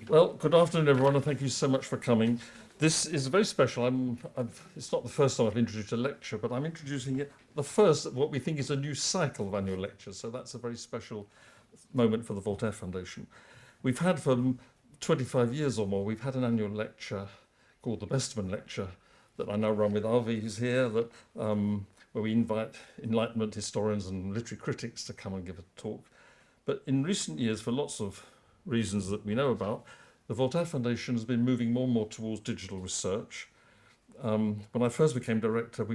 Well, good afternoon, everyone, and thank you so much for coming. This is very special. It's not the first time I've introduced a lecture, but I'm introducing it the first of what we think is a new cycle of annual lectures. So that's a very special moment for the Voltaire Foundation. We've had for 25 years or more, we've had an annual lecture called the Weston Lecture that I now run with Avi, who's here, where we invite Enlightenment historians and literary critics to come and give a talk. But in recent years, for lots of reasons that we know about, the Voltaire Foundation has been moving more and more towards digital research. When I first became director,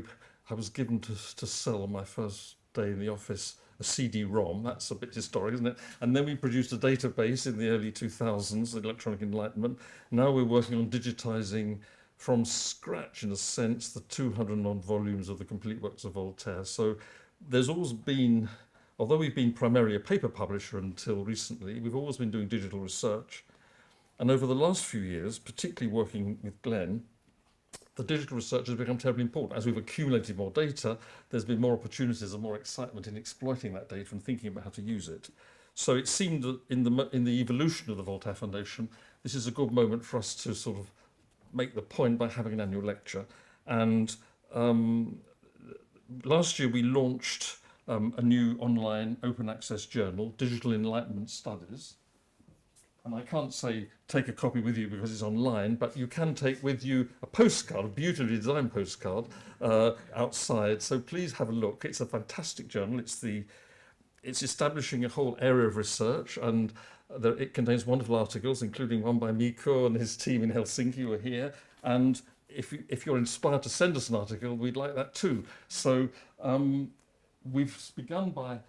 I was given to sell on my first day in the office a CD-ROM. That's a bit historic, isn't it? And then we produced a database in the early 2000s, Electronic Enlightenment. Now we're working on digitizing from scratch, in a sense, the 200-odd volumes of the complete works of Voltaire. So there's always been, although we've been primarily a paper publisher until recently, we've always been doing digital research. And over the last few years, particularly working with Glenn, the digital research has become terribly important. As we've accumulated more data, there's been more opportunities and more excitement in exploiting that data and thinking about how to use it. So it seemed that in the evolution of the Voltaire Foundation, this is a good moment for us to sort of make the point by having an annual lecture. And last year we launched a new online open access journal, Digital Enlightenment Studies. And I can't say take a copy with you because it's online, but you can take with you a postcard, a beautifully designed postcard outside. So please have a look. It's a fantastic journal. It's establishing a whole area of research, and it contains wonderful articles, including one by Mikko and his team in Helsinki who are here. And if you're inspired to send us an article, we'd like that too. So we've begun by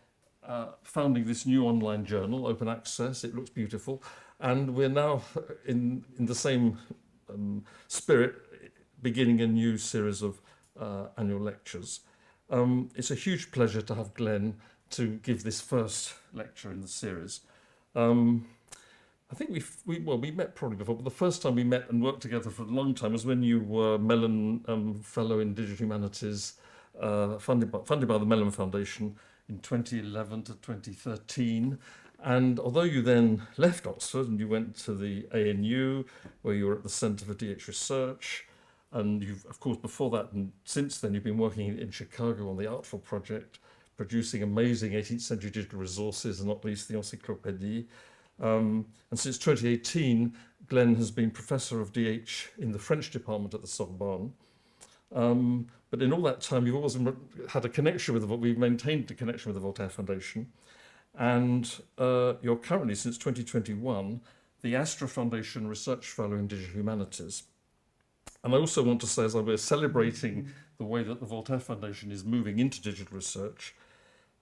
founding this new online journal, open access. It looks beautiful. And we're now, in the same spirit, beginning a new series of annual lectures. It's a huge pleasure to have Glenn to give this first lecture in the series. I think we met probably before, but the first time we met and worked together for a long time was when you were Mellon Fellow in Digital Humanities, funded by the Mellon Foundation in 2011 to 2013. And although you then left Oxford and you went to the ANU, where you were at the Centre for DH Research, and you've, of course, before that and since then, you've been working in Chicago on the Artful Project, producing amazing 18th-century digital resources, and not least the Encyclopédie. And since 2018, Glenn has been Professor of DH in the French department at the Sorbonne. But in all that time, you've always had a connection with we've maintained a connection with the Voltaire Foundation. And you're currently, since 2021, the Astra Foundation Research Fellow in Digital Humanities. And I also want to say, as we're celebrating the way that the Voltaire Foundation is moving into digital research,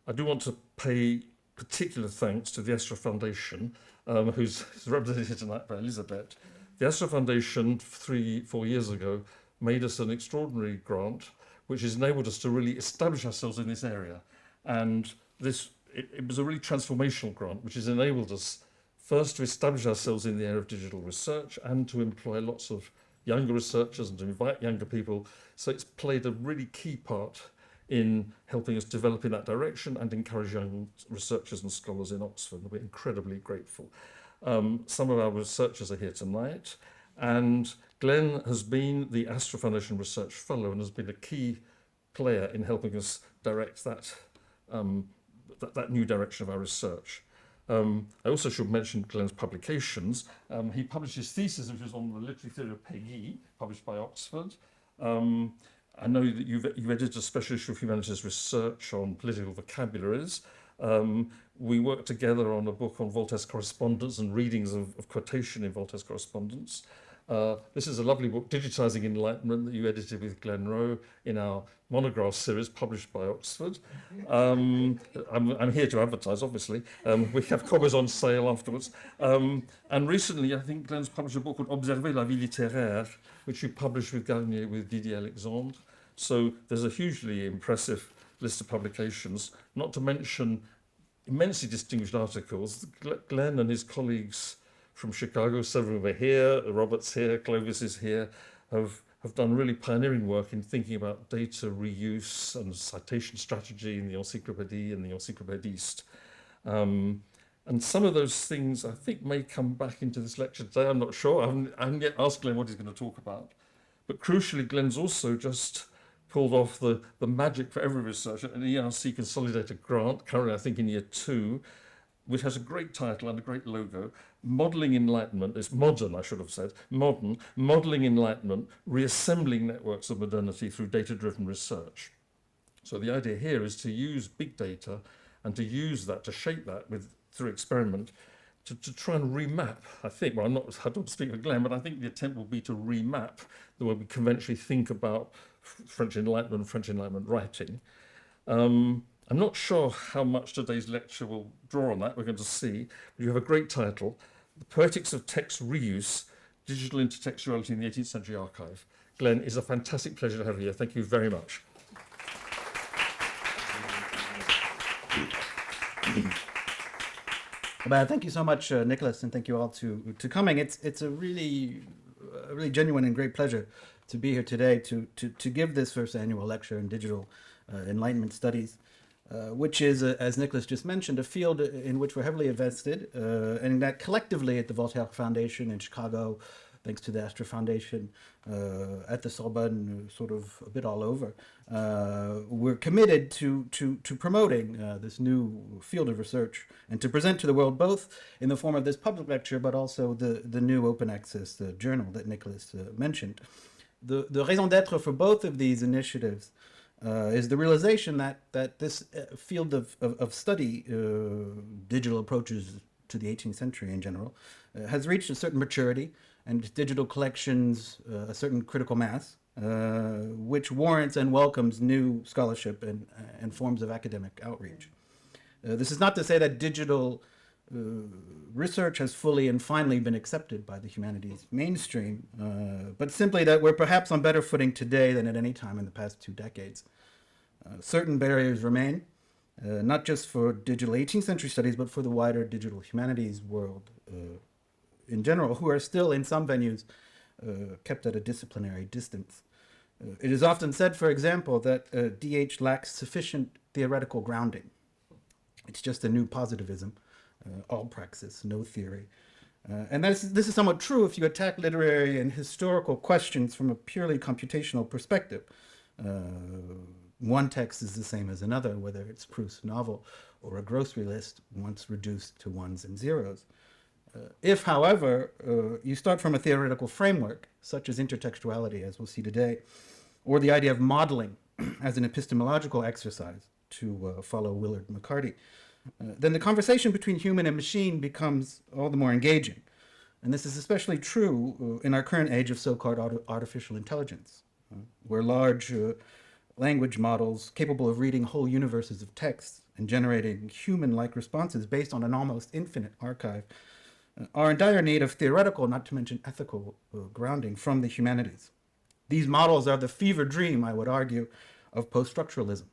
I do want to pay particular thanks to the Astra Foundation, who's represented here tonight by Elizabeth. The Astra Foundation, 3-4 years ago, made us an extraordinary grant, which has enabled us to really establish ourselves in this area. And it was a really transformational grant, which has enabled us first to establish ourselves in the area of digital research and to employ lots of younger researchers and to invite younger people. So it's played a really key part in helping us develop in that direction and encourage young researchers and scholars in Oxford. We're incredibly grateful. Some of our researchers are here tonight, and Glenn has been the Astra Foundation Research Fellow and has been a key player in helping us direct that new direction of our research. I also should mention Glenn's publications. He published his thesis, which was on the literary theory of Peggy, published by Oxford. I know that you've edited a special issue of Humanities Research on political vocabularies. We worked together on a book on Voltaire's correspondence and readings of quotation in Voltaire's correspondence. This is a lovely book, Digitizing Enlightenment, that you edited with Glenn Rowe in our monograph series published by Oxford. I'm here to advertise, obviously. We have copies on sale afterwards. And recently, I think Glenn's published a book called Observer la vie littéraire, which you published with Garnier with Didier Alexandre. So there's a hugely impressive list of publications, not to mention immensely distinguished articles. Glenn and his colleagues from Chicago, several were here, Robert's here, Clovis is here, have done really pioneering work in thinking about data reuse and citation strategy in the Encyclopédie and the Encyclopédiste. And some of those things I think may come back into this lecture today. I'm not sure. I haven't yet asked Glenn what he's going to talk about. But crucially, Glenn's also just pulled off the magic for every researcher, an ERC Consolidated grant, currently I think in year 2, which has a great title and a great logo, Modelling Enlightenment. It's modern, I should have said, modern, Modelling Enlightenment, Reassembling Networks of Modernity through Data-Driven Research. So the idea here is to use big data and to use that, to shape that through experiment, to try and remap, I think, well, I don't speak for Glenn, but I think the attempt will be to remap the way we conventionally think about French Enlightenment writing. I'm not sure how much today's lecture will draw on that. We're going to see. But you have a great title, The Poetics of Text Reuse, Digital Intertextuality in the 18th-Century Archive. Glenn, it's a fantastic pleasure to have you here. Thank you very much. Well, thank you so much, Nicholas, and thank you all to coming. It's a really genuine and great pleasure to be here today to give this first annual lecture in digital Enlightenment studies, which is, as Nicholas just mentioned, a field in which we're heavily invested, and that collectively at the Voltaire Foundation in Chicago, thanks to the Astor Foundation, at the Sorbonne, sort of a bit all over, we're committed to promoting this new field of research and to present to the world both in the form of this public lecture, but also the new open access journal that Nicholas mentioned. The raison d'etre for both of these initiatives is the realization that this field of study, digital approaches to the 18th century in general, has reached a certain maturity, and digital collections a certain critical mass, which warrants and welcomes new scholarship and forms of academic outreach. This is not to say that digital research has fully and finally been accepted by the humanities mainstream, but simply that we're perhaps on better footing today than at any time in the past 2 decades. Certain barriers remain, not just for digital 18th century studies, but for the wider digital humanities world in general, who are still in some venues kept at a disciplinary distance. It is often said, for example, that DH lacks sufficient theoretical grounding. It's just a new positivism, all praxis, no theory. And this is somewhat true if you attack literary and historical questions from a purely computational perspective. One text is the same as another, whether it's Proust's novel or a grocery list once reduced to ones and zeros. If, however, you start from a theoretical framework, such as intertextuality, as we'll see today, or the idea of modeling as an epistemological exercise, to follow Willard McCarty, then the conversation between human and machine becomes all the more engaging. And this is especially true in our current age of so-called artificial intelligence, where large language models capable of reading whole universes of texts and generating human-like responses based on an almost infinite archive are in dire need of theoretical, not to mention ethical, grounding from the humanities. These models are the fever dream, I would argue, of post-structuralism.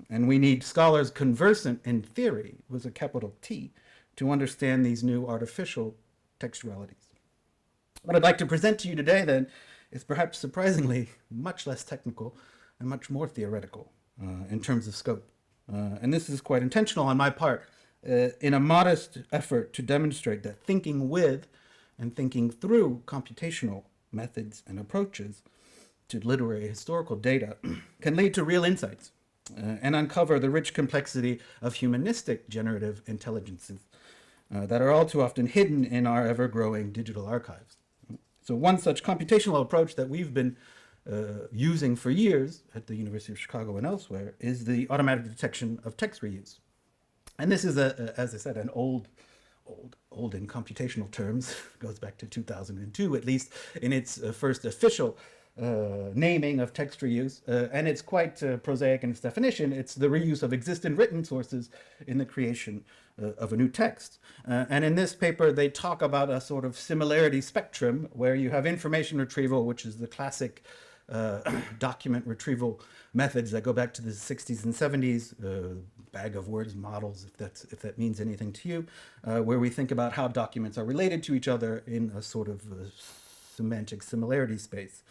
And we need scholars conversant in theory, with a capital T, to understand these new artificial textualities. What I'd like to present to you today, then, is perhaps surprisingly much less technical and much more theoretical in terms of scope. And this is quite intentional on my part, in a modest effort to demonstrate that thinking with and thinking through computational methods and approaches to literary historical data can lead to real insights and uncover the rich complexity of humanistic generative intelligences that are all too often hidden in our ever-growing digital archives. So one such computational approach that we've been using for years at the University of Chicago and elsewhere is the automatic detection of text reuse. And this is, as I said, an old in computational terms, goes back to 2002, at least in its first official naming of text reuse. And it's quite prosaic in its definition. It's the reuse of existing written sources in the creation of a new text. And in this paper, they talk about a sort of similarity spectrum where you have information retrieval, which is the classic document retrieval methods that go back to the 60s and 70s, bag of words models, if that means anything to you, where we think about how documents are related to each other in a sort of semantic similarity space.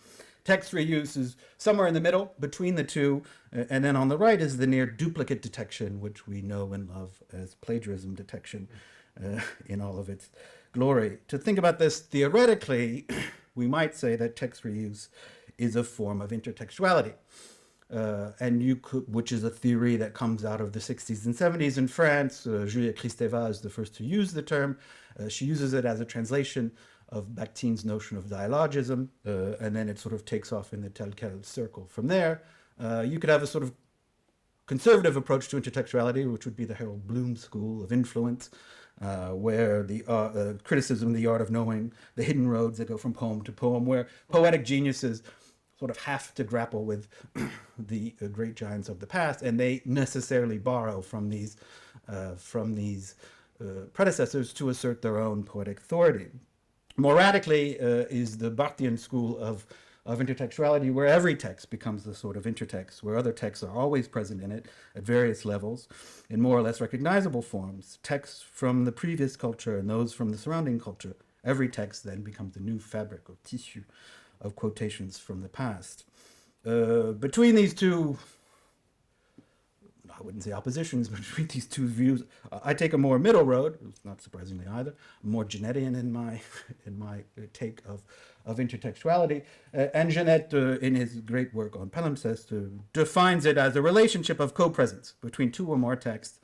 Text reuse is somewhere in the middle between the two, and then on the right is the near duplicate detection, which we know and love as plagiarism detection in all of its glory. To think about this theoretically, we might say that text reuse is a form of intertextuality. And you could, which is a theory that comes out of the 60s and 70s in France. Juliette Kristeva is the first to use the term. She uses it as a translation of Bakhtin's notion of dialogism, and then it sort of takes off in the tel quel circle from there. You could have a sort of conservative approach to intertextuality, which would be the Harold Bloom school of influence, where the criticism, the art of knowing, the hidden roads that go from poem to poem, where poetic geniuses sort of have to grapple with the great giants of the past, and they necessarily borrow from these predecessors to assert their own poetic authority. More radically is the Barthian school of intertextuality, where every text becomes the sort of intertext, where other texts are always present in it at various levels, in more or less recognizable forms, texts from the previous culture and those from the surrounding culture. Every text then becomes a new fabric or tissue of quotations from the past. Between these two, I wouldn't say oppositions, but between these two views, I take a more middle road, not surprisingly either, more Genettian in my take of intertextuality. And Genet, in his great work on palimpsest, defines it as a relationship of co-presence between two or more texts,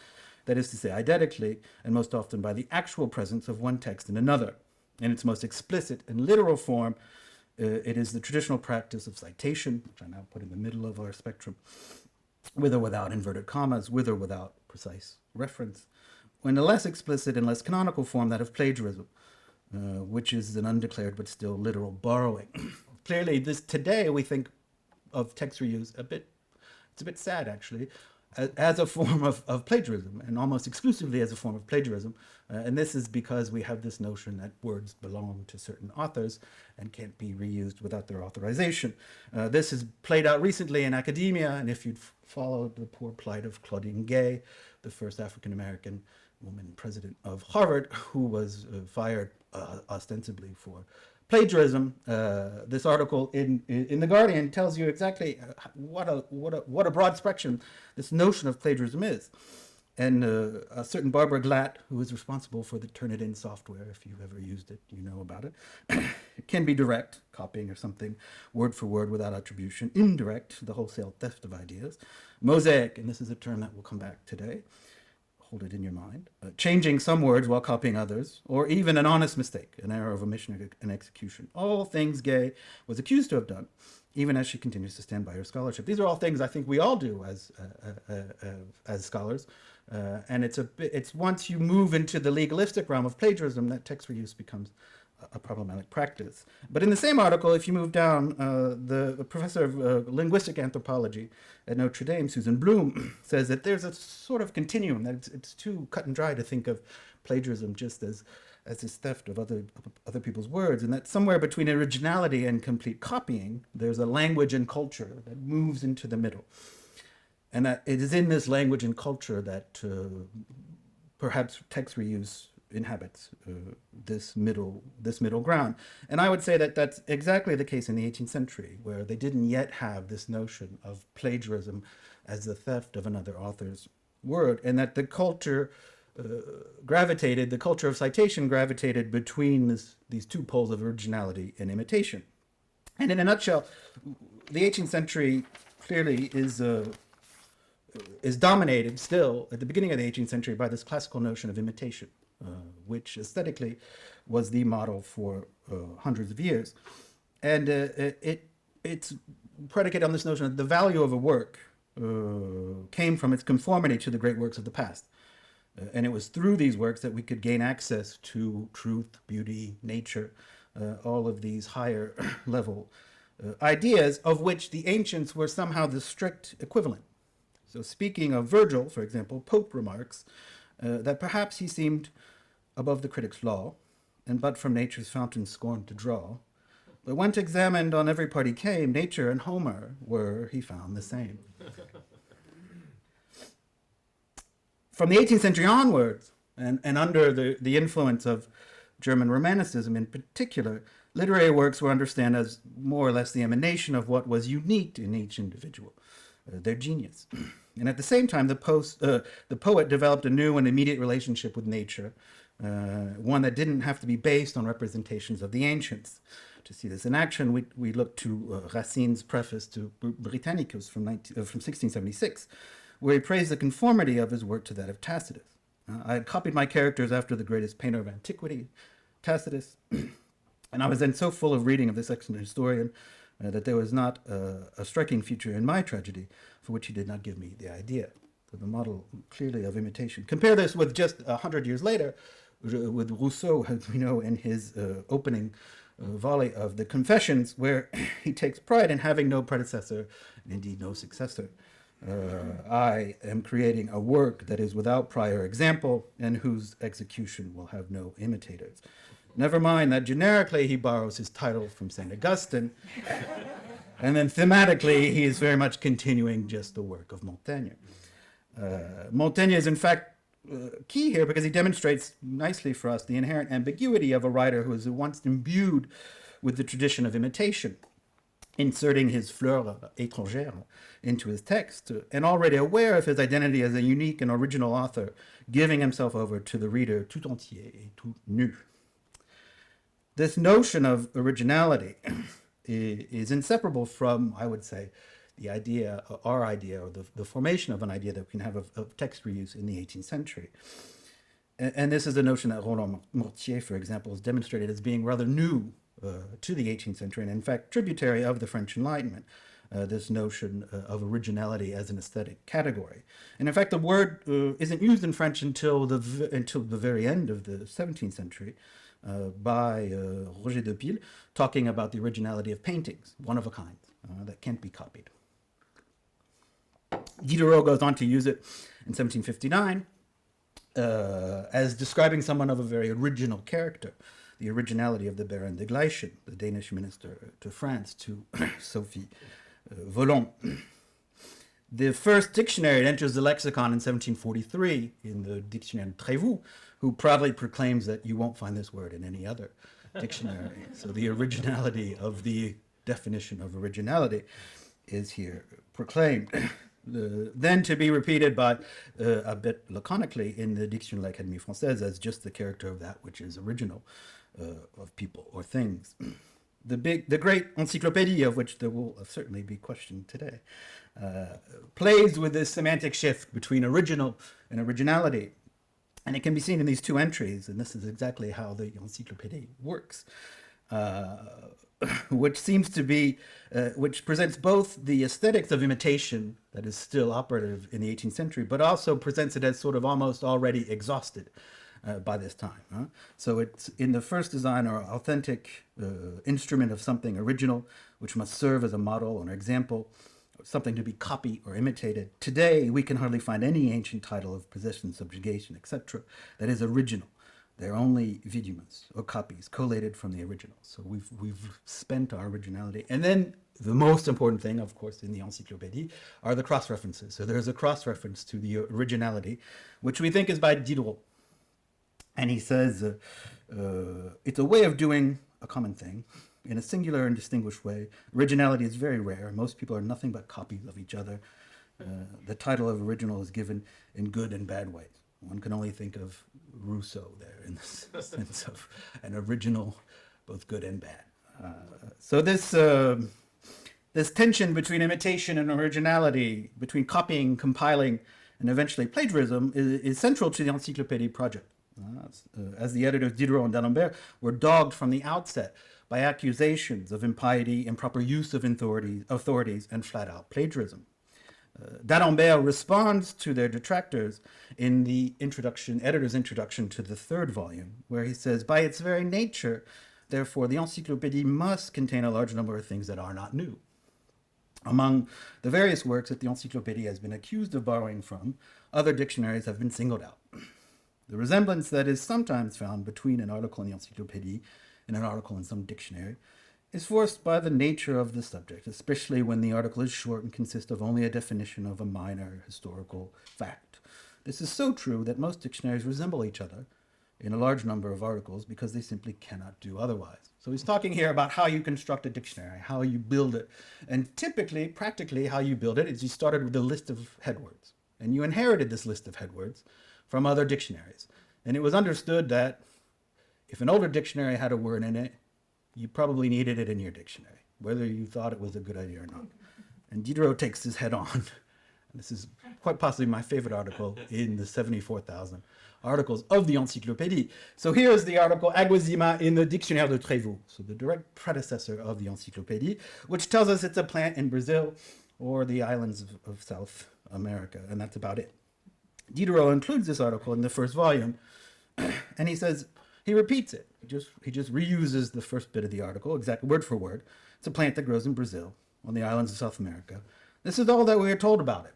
that is to say, identically, and most often by the actual presence of one text in another. In its most explicit and literal form, it is the traditional practice of citation, which I now put in the middle of our spectrum, with or without inverted commas, with or without precise reference. In a less explicit and less canonical form, that of plagiarism, which is an undeclared but still literal borrowing. Clearly, today we think of text reuse it's a bit sad actually, as a form of plagiarism, and almost exclusively as a form of plagiarism. And this is because we have this notion that words belong to certain authors and can't be reused without their authorization. This has played out recently in academia, and if you'd followed the poor plight of Claudine Gay, the first African-American woman president of Harvard, who was fired ostensibly for plagiarism. This article in The Guardian tells you exactly what a broad spectrum this notion of plagiarism is. And a certain Barbara Glatt, who is responsible for the Turnitin software, if you've ever used it, you know about it. It can be direct, copying or something, word for word without attribution. Indirect, the wholesale theft of ideas. Mosaic, and this is a term that will come back today. Hold it in your mind. Changing some words while copying others, or even an honest mistake, an error of omission and execution. All things Gay was accused to have done, even as she continues to stand by her scholarship. These are all things I think we all do as scholars, and it's once you move into the legalistic realm of plagiarism that text reuse becomes a problematic practice. But in the same article, if you move down, the professor of linguistic anthropology at Notre Dame, Susan Bloom, says that there's a sort of continuum, that it's too cut and dry to think of plagiarism just as this theft of other people's words, and that somewhere between originality and complete copying, there's a language and culture that moves into the middle. And that it is in this language and culture that perhaps text reuse inhabits this middle ground. And I would say that that's exactly the case in the 18th century, where they didn't yet have this notion of plagiarism as the theft of another author's word, and that the culture the culture of citation gravitated between these two poles of originality and imitation. And in a nutshell, the 18th century clearly is dominated still at the beginning of the 18th century by this classical notion of imitation, which aesthetically was the model for hundreds of years. And it's predicated on this notion that the value of a work came from its conformity to the great works of the past. And it was through these works that we could gain access to truth, beauty, nature, all of these higher level ideas of which the ancients were somehow the strict equivalent. So speaking of Virgil, for example, Pope remarks that perhaps he seemed above the critic's law, and but from nature's fountain scorned to draw. But when examined on every part he came, nature and Homer were, he found, the same. From the 18th century onwards, and under the influence of German Romanticism in particular, Literary works were understood as more or less the emanation of what was unique in each individual, their genius. And at the same time, the poet developed a new and immediate relationship with nature, one that didn't have to be based on representations of the ancients. To see this in action, we look to Racine's preface to Britannicus from 1676, where he praised the conformity of his work to that of Tacitus. I had copied my characters after the greatest painter of antiquity, Tacitus, and I was then so full of reading of this excellent historian that there was not a striking feature in my tragedy for which he did not give me the idea. So the model clearly of imitation. Compare this with just 100 years later, with Rousseau, as we know, in his opening volley of the Confessions, where he takes pride in having no predecessor and indeed no successor. I am creating a work that is without prior example and whose execution will have no imitators. Never mind that generically he borrows his title from St. Augustine, and then thematically he is very much continuing just the work of Montaigne. Montaigne is in fact key here because he demonstrates nicely for us the inherent ambiguity of a writer who is at once imbued with the tradition of imitation, inserting his fleurs étrangères into his text, and already aware of his identity as a unique and original author, giving himself over to the reader tout entier et tout nu. This notion of originality is inseparable from, I would say, the idea, our idea, or the formation of an idea that we can have of text reuse in the 18th century. And this is a notion that Roland Mortier, for example, has demonstrated as being rather new to the 18th century, and in fact tributary of the French Enlightenment, this notion of originality as an aesthetic category. And in fact, the word isn't used in French until the very end of the 17th century, by Roger de Pile, talking about the originality of paintings, one of a kind, that can't be copied. Diderot goes on to use it in 1759 as describing someone of a very original character, the originality of the Baron de Gleichen, the Danish minister to France, to Sophie Volon. The first dictionary enters the lexicon in 1743 in the Dictionnaire Trévoux, who proudly proclaims that you won't find this word in any other dictionary. So the originality of the definition of originality is here proclaimed. Then to be repeated by a bit laconically in the Dictionnaire de l'Académie Française as just the character of that which is original of people or things. The great encyclopedia, of which there will certainly be questioned today, plays with this semantic shift between original and originality. And it can be seen in these two entries, and this is exactly how the encyclopedia works, which seems to be, which presents both the aesthetics of imitation that is still operative in the 18th century, but also presents it as sort of almost already exhausted by this time. So it's in the first design or authentic instrument of something original, which must serve as a model or an example, something to be copied or imitated. Today, we can hardly find any ancient title of possession, subjugation, etc. that is original. They're only vidumas or copies collated from the original. So we've spent our originality. And then the most important thing, of course, in the encyclopedia are the cross-references. So there's a cross-reference to the originality, which we think is by Diderot. And he says, it's a way of doing a common thing in a singular and distinguished way. Originality is very rare. Most people are nothing but copies of each other. The title of original is given in good and bad ways. One can only think of Rousseau there in the sense of an original, both good and bad. So this tension between imitation and originality, between copying, compiling, and eventually plagiarism is central to the Encyclopédie project. As the editors Diderot and d'Alembert were dogged from the outset by accusations of impiety, improper use of authorities, and flat-out plagiarism. D'Alembert responds to their detractors in the editor's introduction to the third volume, where he says, by its very nature, therefore, the Encyclopédie must contain a large number of things that are not new. Among the various works that the Encyclopédie has been accused of borrowing from, other dictionaries have been singled out. The resemblance that is sometimes found between an article in the Encyclopédie and an article in some dictionary is forced by the nature of the subject, especially when the article is short and consists of only a definition of a minor historical fact. This is so true that most dictionaries resemble each other in a large number of articles because they simply cannot do otherwise. So he's talking here about how you construct a dictionary, how you build it. And typically, practically, how you build it is you started with a list of headwords. And you inherited this list of headwords from other dictionaries. And it was understood that if an older dictionary had a word in it, you probably needed it in your dictionary, whether you thought it was a good idea or not. And Diderot takes this head on. This is quite possibly my favorite article in the 74,000 articles of the Encyclopédie. So here is the article Aguazima in the Dictionnaire de Trévoux, so the direct predecessor of the Encyclopédie, which tells us it's a plant in Brazil or the islands of South America, and that's about it. Diderot includes this article in the first volume, and he says, he repeats it. He just reuses the first bit of the article, exact word for word. It's a plant that grows in Brazil, on the islands of South America. This is all that we are told about it.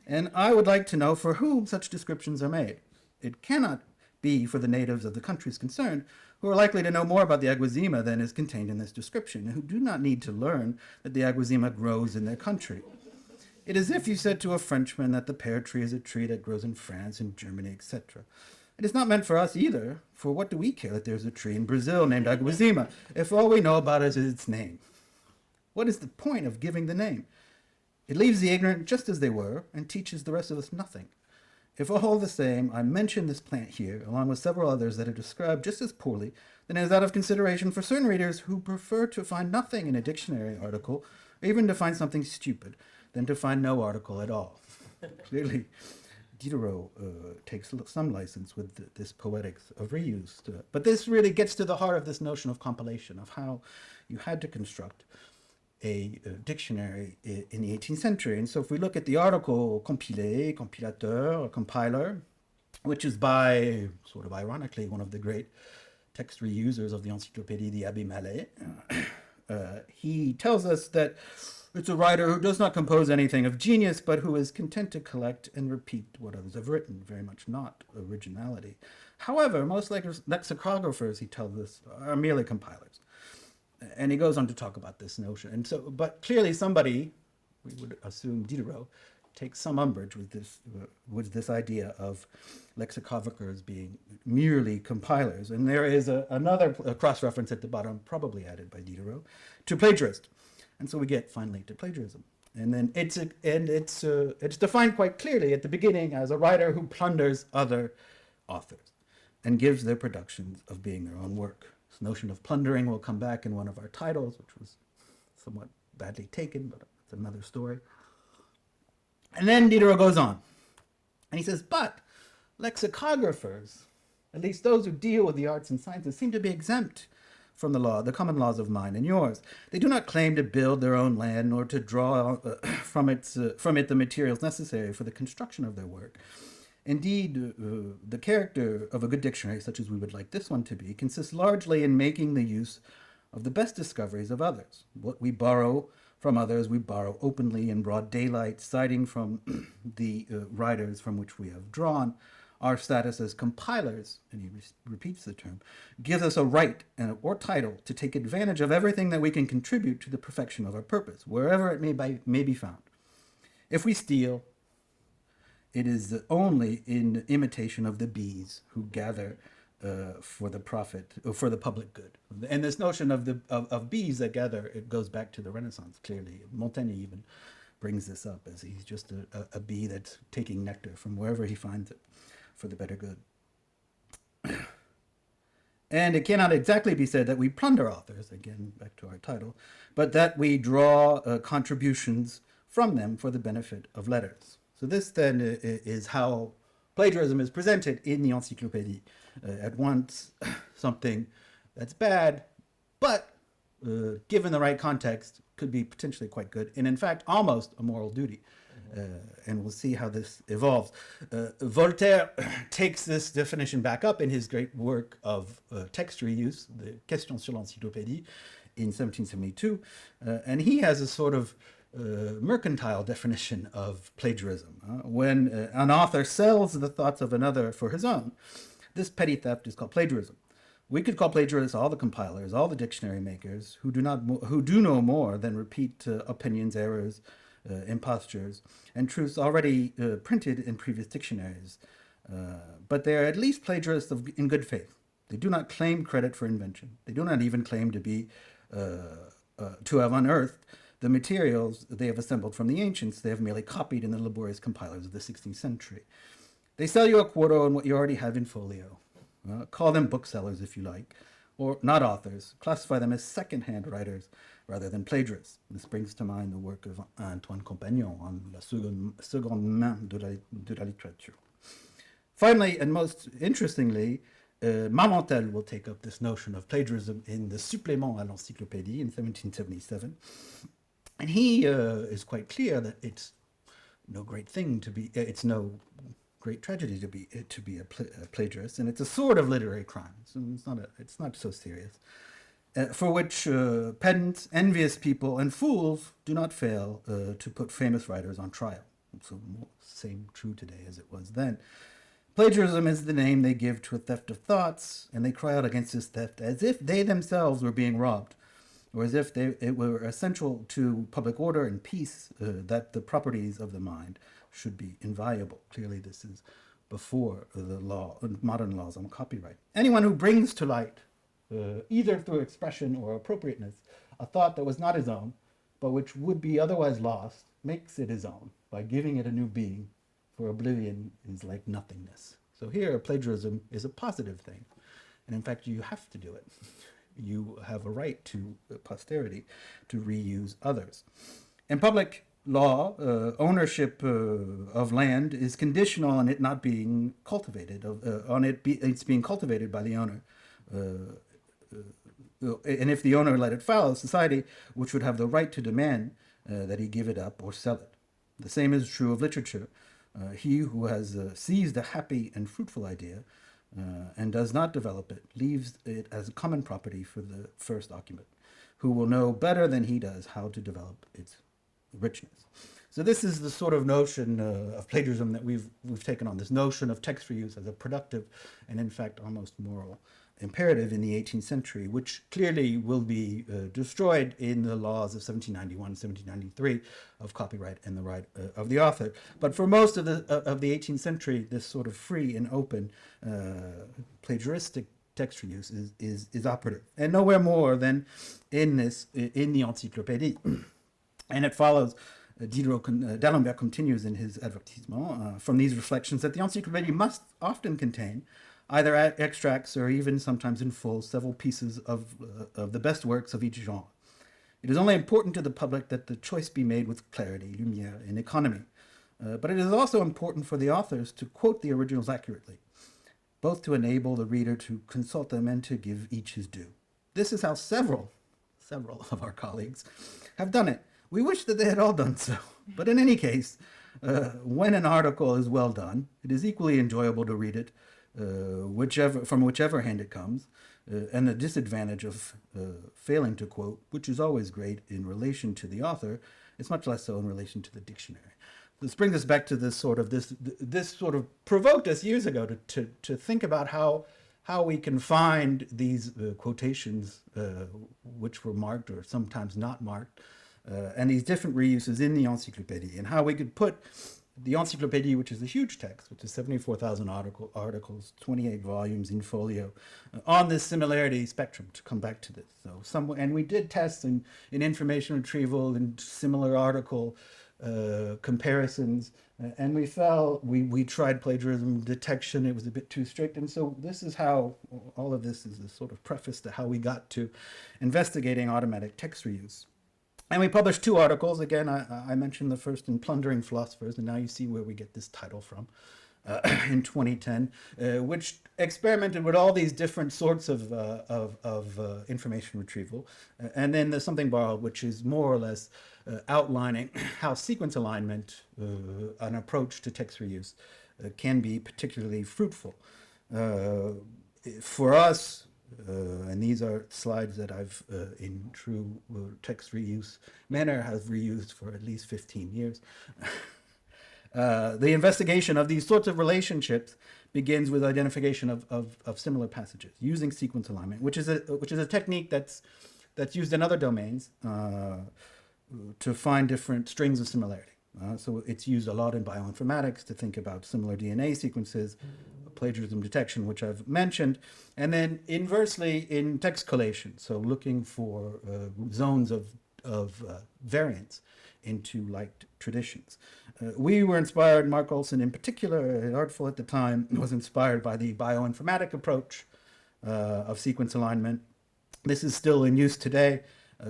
And I would like to know for whom such descriptions are made. It cannot be for the natives of the countries concerned, who are likely to know more about the Aguazima than is contained in this description, and who do not need to learn that the Aguazima grows in their country. It is as if you said to a Frenchman that the pear tree is a tree that grows in France and Germany, etc. It is not meant for us either, for what do we care that there's a tree in Brazil named Aguazima, if all we know about it is its name? What is the point of giving the name? It leaves the ignorant just as they were, and teaches the rest of us nothing. If all the same, I mention this plant here, along with several others that are described just as poorly, then it is out of consideration for certain readers who prefer to find nothing in a dictionary article, or even to find something stupid, than to find no article at all. Clearly, Diderot takes some license with this poetics of reuse. But this really gets to the heart of this notion of compilation, of how you had to construct a dictionary in the 18th century. And so if we look at the article compilé, compilateur, or compiler, which is by, sort of ironically, one of the great text reusers of the Encyclopédie, the Abbé Mallet, he tells us that it's a writer who does not compose anything of genius, but who is content to collect and repeat what others have written, very much not originality. However, most lexicographers, he tells us, are merely compilers. And he goes on to talk about this notion. And so, but clearly somebody, we would assume Diderot, takes some umbrage with this idea of lexicographers being merely compilers. And there is another cross-reference at the bottom, probably added by Diderot, to plagiarist. And so we get finally to plagiarism. And then it's defined quite clearly at the beginning as a writer who plunders other authors and gives their productions of being their own work. This notion of plundering will come back in one of our titles, which was somewhat badly taken, but it's another story. And then Diderot goes on, and he says, but lexicographers, at least those who deal with the arts and sciences, seem to be exempt from the law, the common laws of mine and yours. They do not claim to build their own land nor to draw from it the materials necessary for the construction of their work. Indeed, the character of a good dictionary, such as we would like this one to be, consists largely in making the use of the best discoveries of others. What we borrow from others, we borrow openly in broad daylight, citing from the writers from which we have drawn. Our status as compilers, and he repeats the term, gives us a right or title to take advantage of everything that we can contribute to the perfection of our purpose, wherever it may be found. If we steal, it is only in imitation of the bees who gather for the profit, or for the public good. And this notion of bees that gather, it goes back to the Renaissance, clearly. Montaigne even brings this up as he's just a bee that's taking nectar from wherever he finds it for the better good. And it cannot exactly be said that we plunder authors, again, back to our title, but that we draw contributions from them for the benefit of letters. So this then is how plagiarism is presented in the Encyclopédie. At once something that's bad, but given the right context, could be potentially quite good, and in fact, almost a moral duty. And we'll see how this evolves. Voltaire takes this definition back up in his great work of text reuse, the Questions sur l'Encyclopédie, in 1772, and he has a sort of mercantile definition of plagiarism. When an author sells the thoughts of another for his own, this petty theft is called plagiarism. We could call plagiarists all the compilers, all the dictionary makers who do no more than repeat opinions, errors, impostures, and truths already printed in previous dictionaries. But they are at least plagiarists in good faith. They do not claim credit for invention. They do not even claim to have unearthed the materials they have assembled from the ancients. They have merely copied in the laborious compilers of the 16th century. They sell you a quarto on what you already have in folio. Call them booksellers if you like, or not authors. Classify them as second-hand writers rather than plagiarists. This brings to mind the work of Antoine Compagnon on la seconde main de la littérature. Finally, and most interestingly, Marmontel will take up this notion of plagiarism in the Supplément à l'Encyclopédie in 1777. And he is quite clear that it's no great thing to be, it's no great tragedy to be a plagiarist, and it's a sort of literary crime. So it's not so serious. For which pedants, envious people, and fools do not fail to put famous writers on trial. So same true today as it was then. Plagiarism is the name they give to a theft of thoughts, and they cry out against this theft as if they themselves were being robbed, or as if it were essential to public order and peace that the properties of the mind should be inviolable. Clearly, this is before the modern laws on copyright. Anyone who brings to light, either through expression or appropriateness, a thought that was not his own, but which would be otherwise lost, makes it his own by giving it a new being, for oblivion is like nothingness. So here, plagiarism is a positive thing. And in fact, you have to do it. You have a right to posterity to reuse others. In public law, ownership of land is conditional on it not being cultivated, it's being cultivated by the owner. And if the owner let it fallow, society, which would have the right to demand that he give it up or sell it. The same is true of literature. He who has seized a happy and fruitful idea and does not develop it, leaves it as a common property for the first occupant, who will know better than he does how to develop its richness. So this is the sort of notion of plagiarism that we've taken on, this notion of text reuse as a productive and in fact almost moral imperative in the 18th century, which clearly will be destroyed in the laws of 1791, 1793 of copyright and the right of the author. But for most of the 18th century, this sort of free and open plagiaristic text reuse is operative, and nowhere more than in the Encyclopédie. And it follows, D'Alembert continues in his advertisement from these reflections that the Encyclopédie must often contain either extracts or even sometimes in full several pieces of the best works of each genre. It is only important to the public that the choice be made with clarity, lumière, and economy. But it is also important for the authors to quote the originals accurately, both to enable the reader to consult them and to give each his due. This is how several of our colleagues have done it. We wish that they had all done so. But in any case, when an article is well done, it is equally enjoyable to read it, from whichever hand it comes, and the disadvantage of failing to quote, which is always great in relation to the author, is much less so in relation to the dictionary. This brings us back to this sort of provoked us years ago to think about how we can find these quotations which were marked or sometimes not marked, and these different reuses in the Encyclopédie, and how we could put the Encyclopédie, which is a huge text, which is 74,000 articles, 28 volumes in folio, on this similarity spectrum, to come back to this. And we did tests in information retrieval and similar article comparisons, and we tried plagiarism detection. It was a bit too strict, and so this is how all of this is a sort of preface to how we got to investigating automatic text reuse. And we published 2 articles. Again, I mentioned the first in Plundering Philosophers, and now you see where we get this title from, in 2010, which experimented with all these different sorts of information retrieval. And then there's something borrowed, which is more or less outlining how sequence alignment, an approach to text reuse, can be particularly fruitful. For us, and these are slides that I've, in true text reuse manner, have reused for at least 15 years. The investigation of these sorts of relationships begins with identification of similar passages using sequence alignment, which is a technique that's used in other domains to find different strings of similarity. So it's used a lot in bioinformatics to think about similar DNA sequences, plagiarism detection, which I've mentioned, and then inversely in text collation, so looking for zones of variance into liked traditions. We were inspired, Mark Olson in particular, at Artful at the time, was inspired by the bioinformatic approach of sequence alignment. This is still in use today.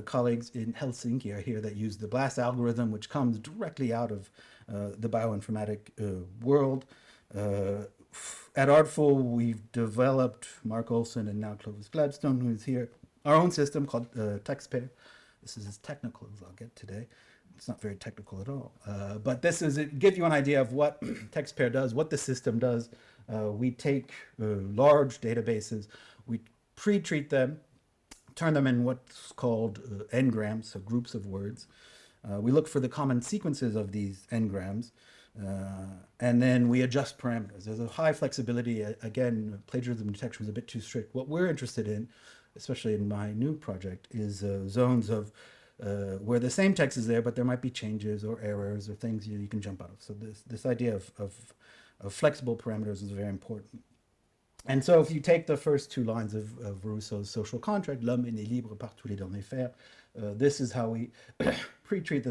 Colleagues in Helsinki are here that use the BLAST algorithm, which comes directly out of the bioinformatic world. At Artful, we've developed, Mark Olson and now Clovis Gladstone, who is here, our own system called TextPair. This is as technical as I'll get today. It's not very technical at all. But this is, it gives you an idea of what TextPair does, what the system does. We take large databases, we pre-treat them, turn them in what's called n-grams, so groups of words. We look for the common sequences of these n-grams, and then we adjust parameters. There's a high flexibility. Again, plagiarism detection was a bit too strict. What we're interested in, especially in my new project, is zones of where the same text is there, but there might be changes or errors or things you can jump out of. So this idea of flexible parameters is very important. And so if you take the first two lines of Rousseau's social contract, l'homme est né libre par tous les derniers faire, this is how we pre-treat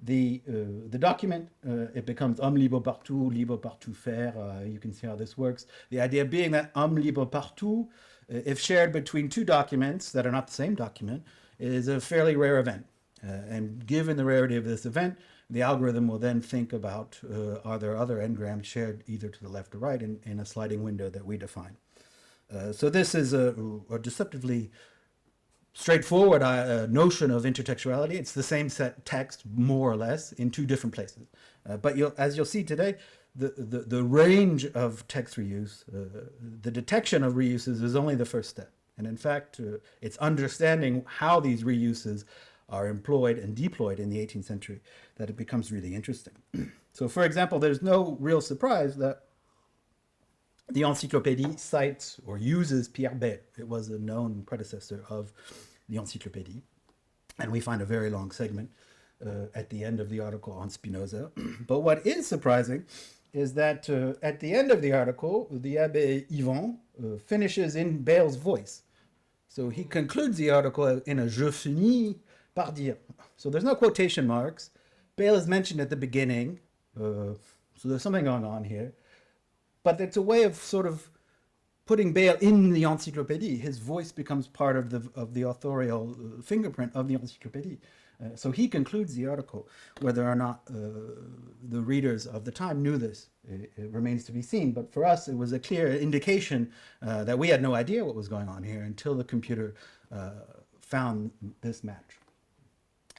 the document. It becomes homme libre partout faire. You can see how this works. The idea being that homme libre partout, if shared between two documents that are not the same document, is a fairly rare event. And given the rarity of this event, the algorithm will then think about, are there other n-grams shared either to the left or right in a sliding window that we define. So this is a deceptively straightforward notion of intertextuality. It's the same set text, more or less, in two different places. But as you'll see today, the range of text reuse, the detection of reuses is only the first step. And in fact, it's understanding how these reuses are employed and deployed in the 18th century that it becomes really interesting. So for example, there's no real surprise that the Encyclopédie cites or uses Pierre Bayle. It was a known predecessor of the Encyclopédie. And we find a very long segment at the end of the article on Spinoza. But what is surprising is that at the end of the article, the Abbé Yvan finishes in Bayle's voice. So he concludes the article in a je finis par dire. So there's no quotation marks. Bayle is mentioned at the beginning. So there's something going on here. But it's a way of sort of putting Bayle in the Encyclopédie. His voice becomes part of the authorial fingerprint of the Encyclopédie. So he concludes the article. Whether or not the readers of the time knew this, it remains to be seen. But for us, it was a clear indication that we had no idea what was going on here until the computer found this match.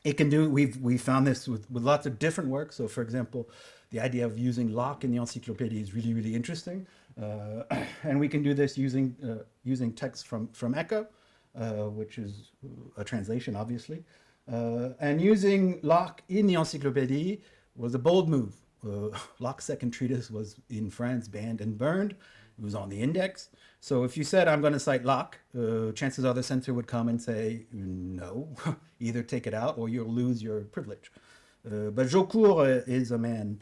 It can do, we found this with lots of different work. So for example, the idea of using Locke in the Encyclopédie is really, really interesting. And we can do this using text from Echo, which is a translation, obviously. And using Locke in the Encyclopédie was a bold move. Locke's second treatise was in France banned and burned. It was on the index. So if you said, I'm going to cite Locke, chances are the censor would come and say, no, either take it out or you'll lose your privilege. But Jaucourt is a man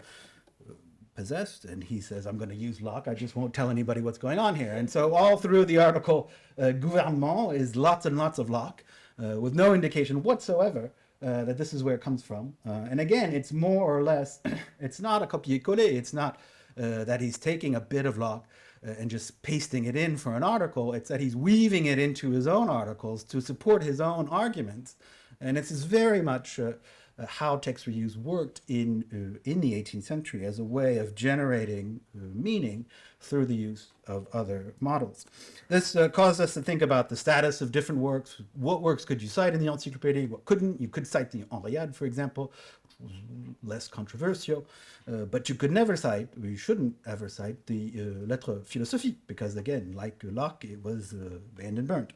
possessed, and he says, I'm going to use Locke, I just won't tell anybody what's going on here. And so all through the article, gouvernement is lots and lots of Locke, with no indication whatsoever that this is where it comes from. And again, it's more or less, it's not a copier-coller, it's not that he's taking a bit of Locke and just pasting it in for an article. It's that he's weaving it into his own articles to support his own arguments. And this is very much how text reuse worked in the 18th century as a way of generating meaning through the use of other models. This caused us to think about the status of different works. What works could you cite in the Encyclopédie? What couldn't? You could cite the Henriade, for example, which was less controversial, but you could never cite, or you shouldn't ever cite the Lettres philosophiques, because again, like Locke, it was banned and burnt.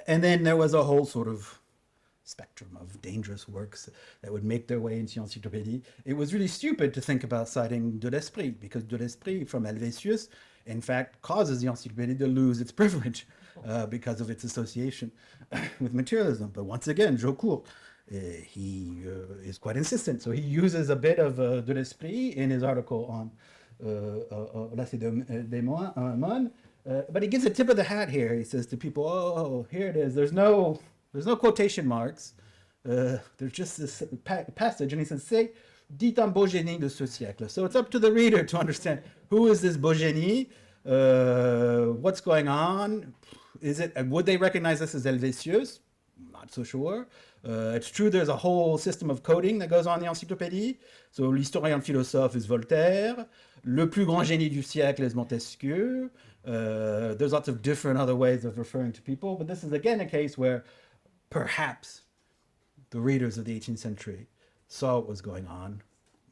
And then there was a whole sort of spectrum of dangerous works that would make their way into the Encyclopédie. It was really stupid to think about citing de l'Esprit, because de l'Esprit from Helvétius, in fact, causes the Encyclopédie to lose its privilege because of its association with materialism. But once again, Jaucourt he is quite insistent. So he uses a bit of de l'esprit in his article on La Démon, but he gives a tip of the hat here. He says to people, oh, here it is. There's no quotation marks. There's just this passage, and he says, c'est dit un beau génie de ce siècle. So it's up to the reader to understand who is this beau génie, what's going on. Would they recognize this as Helvétius? Not so sure. It's true there's a whole system of coding that goes on in the encyclopédie. So l'historien philosophe is Voltaire. Le plus grand génie du siècle is Montesquieu. There's lots of different other ways of referring to people, but this is again a case where perhaps the readers of the 18th century saw what was going on.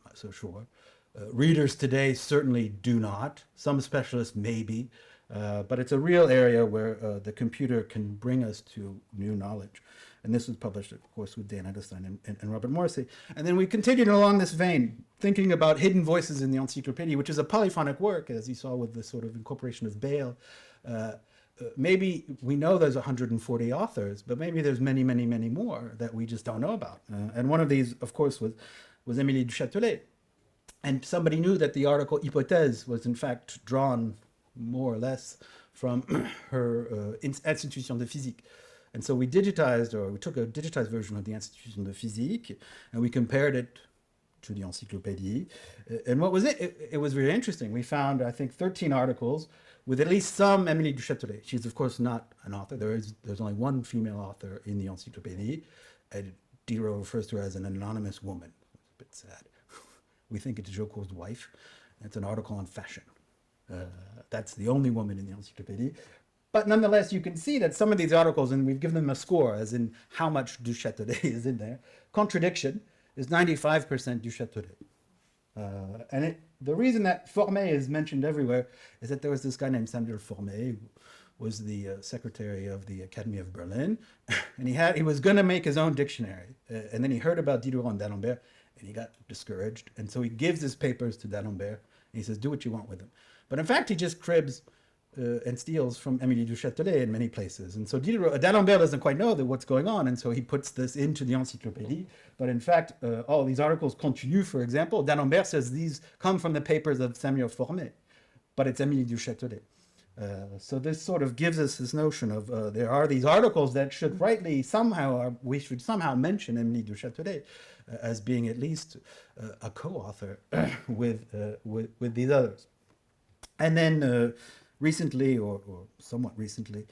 Not so sure. Readers today certainly do not. Some specialists maybe. But it's a real area where the computer can bring us to new knowledge. And this was published, of course, with Dan Edelstein and Robert Morrissey. And then we continued along this vein, thinking about hidden voices in the Encyclopedia, which is a polyphonic work, as you saw with the sort of incorporation of Bayle. Maybe we know there's 140 authors, but maybe there's many, many, many more that we just don't know about. And one of these, of course, was Émilie du Châtelet. And somebody knew that the article Hypothèse was in fact drawn more or less from her Institution de Physique. And so we took a digitized version of the Institution de Physique, and we compared it to the Encyclopédie. And what was it? It was really interesting. We found, I think, 13 articles with at least some Émilie du Châtelet. She's, of course, not an author. There's only one female author in the Encyclopédie. And Diderot refers to her as an anonymous woman. It's a bit sad. We think it's Joco's wife. It's an article on fashion. That's the only woman in the Encyclopédie. But nonetheless, you can see that some of these articles, and we've given them a score, as in how much du Châtelet is in there. Contradiction is 95% du Châtelet. And the reason that Formet is mentioned everywhere is that there was this guy named Samuel Formet, who was the secretary of the Academy of Berlin, and he was going to make his own dictionary. And then he heard about Diderot and d'Alembert, and he got discouraged. And so he gives his papers to d'Alembert, and he says, do what you want with them. But in fact, he just cribs and steals from Émilie du Châtelet in many places. And so d'Alembert doesn't quite know what's going on, and so he puts this into the Encyclopédie. But in fact, all these articles continue, for example. D'Alembert says these come from the papers of Samuel Formet, but it's Émilie du Châtelet. So this sort of gives us this notion of there are these articles that should we should somehow mention Émilie du Châtelet as being at least a co-author with these others. And then recently, or somewhat recently,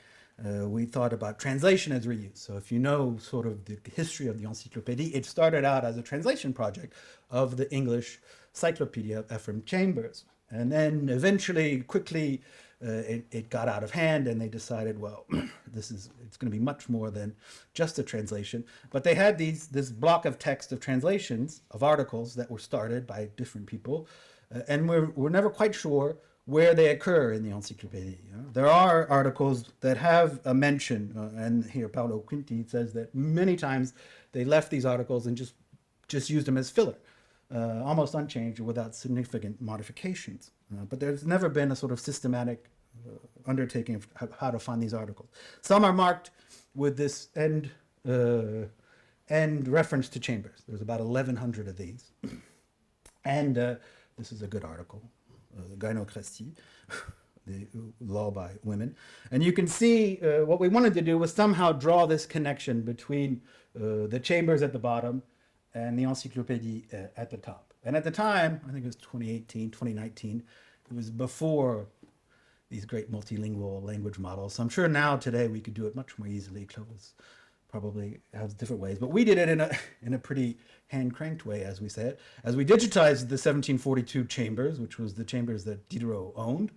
we thought about translation as reuse. So if you know sort of the history of the Encyclopédie, it started out as a translation project of the English Cyclopedia of Ephraim Chambers. And then eventually, quickly, it got out of hand, and they decided, well, it's going to be much more than just a translation. But they had this block of text of translations of articles that were started by different people, and we're never quite sure where they occur in the Encyclopédie. There are articles that have a mention, and here Paolo Quinti says that many times they left these articles and just used them as filler, almost unchanged or without significant modifications. But there's never been a sort of systematic undertaking of how to find these articles. Some are marked with this end reference to Chambers. There's about 1,100 of these. And this is a good article. Gynocracy, the law by women. And you can see what we wanted to do was somehow draw this connection between the Chambers at the bottom and the Encyclopédie at the top. And at the time, I think it was 2018, 2019, it was before these great multilingual language models. So I'm sure now, today, we could do it much more easily. Clovis probably has different ways, but we did it in a pretty hand-cranked way, as we said. As we digitized the 1742 Chambers, which was the Chambers that Diderot owned,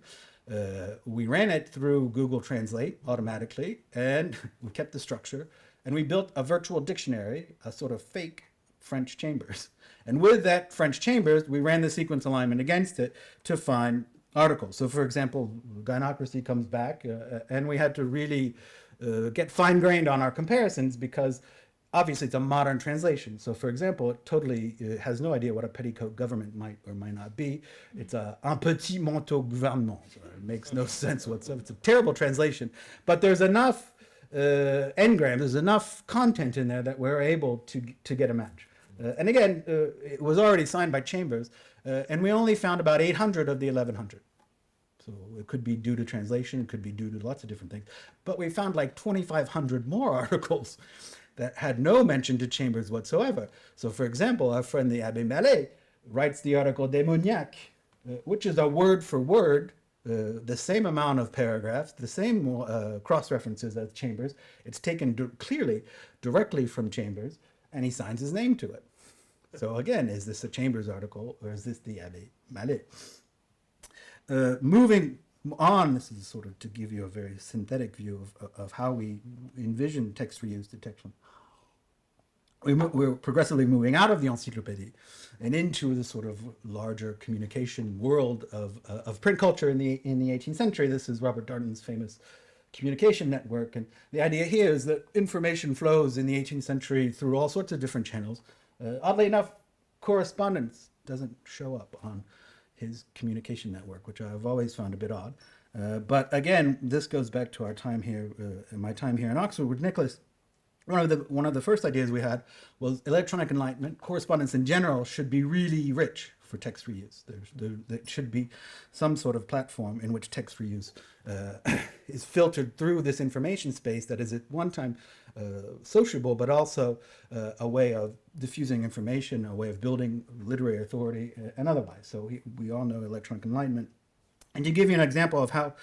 we ran it through Google Translate automatically, and we kept the structure, and we built a virtual dictionary, a sort of fake French Chambers. And with that French Chambers, we ran the sequence alignment against it to find articles. So, for example, Gynocracy comes back, and we had to really get fine-grained on our comparisons because obviously it's a modern translation. So, for example, it totally has no idea what a petticoat government might or might not be. It's un petit manteau gouvernement. So it makes no sense whatsoever. It's a terrible translation. But there's enough n-grams, there's enough content in there that we're able to get a match. And again, it was already signed by Chambers, and we only found about 800 of the 1100. So it could be due to translation, it could be due to lots of different things. But we found like 2,500 more articles that had no mention to Chambers whatsoever. So for example, our friend the Abbé Mallet writes the article Démoniaque, which is a word for word, the same amount of paragraphs, the same cross-references as Chambers. It's taken clearly, directly from Chambers, and he signs his name to it. So again, is this a Chambers article, or is this the Abbé Mallet? Moving on, this is sort of to give you a very synthetic view of how we envision text reuse detection. We're progressively moving out of the encyclopédie and into the sort of larger communication world of print culture in the 18th century. This is Robert Darnton's famous communication network. And the idea here is that information flows in the 18th century through all sorts of different channels. Oddly enough, correspondence doesn't show up on his communication network, which I've always found a bit odd. But again, this goes back to our time here, my time here in Oxford with Nicholas. One of the first ideas we had was electronic enlightenment. Correspondence in general should be really rich for text reuse. There should be some sort of platform in which text reuse is filtered through this information space that is at one time sociable, but also a way of diffusing information, a way of building literary authority, and otherwise. So we all know electronic enlightenment. And to give you an example of how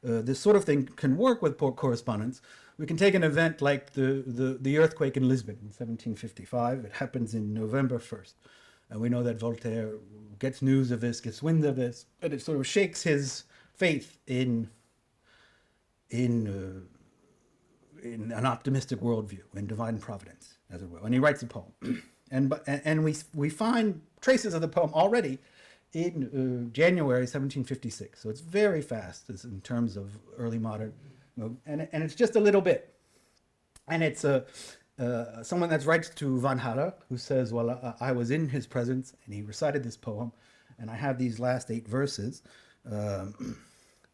this sort of thing can work with correspondence, we can take an event like the earthquake in Lisbon in 1755. It happens in November 1st. And we know that Voltaire gets news of this, gets wind of this, and it sort of shakes his faith in an optimistic worldview, in divine providence, as it were. And he writes a poem. And we find traces of the poem already in January 1756. So it's very fast in terms of early modern. And it's just a little bit. And it's someone that writes to Van Haller, who says, well, I was in his presence, and he recited this poem, and I have these last 8 verses. And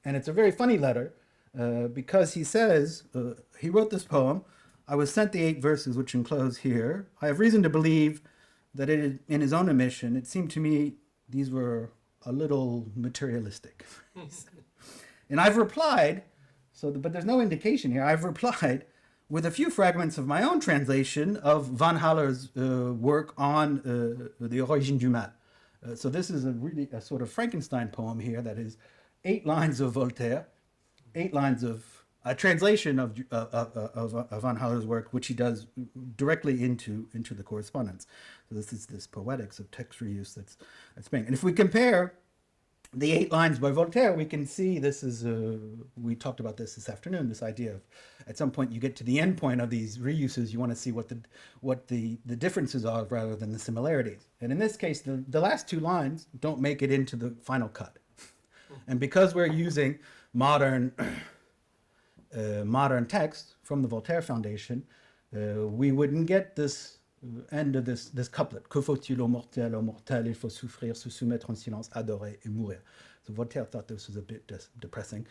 it's a very funny letter, because he says, he wrote this poem, I was sent the 8 verses which enclose here. I have reason to believe that in his own admission, it seemed to me these were a little materialistic. And I've replied, but there's no indication here, I've replied with a few fragments of my own translation of Van Haller's work on the Origine du Mal. So this is a sort of Frankenstein poem here that is 8 lines of Voltaire, 8 lines of a translation of Van Haller's work, which he does directly into the correspondence. So this is this poetics of text reuse that's being. And if we compare the 8 lines by Voltaire, we can see this is, we talked about this afternoon, this idea of at some point you get to the end point of these reuses, you want to see what the differences are rather than the similarities. And in this case, the last 2 lines don't make it into the final cut. And because we're using modern text from the Voltaire Foundation, we wouldn't get this end of this couplet. Que faut-il au mortel, il faut souffrir, se soumettre en silence, adorer et mourir. So Voltaire thought this was a bit depressing,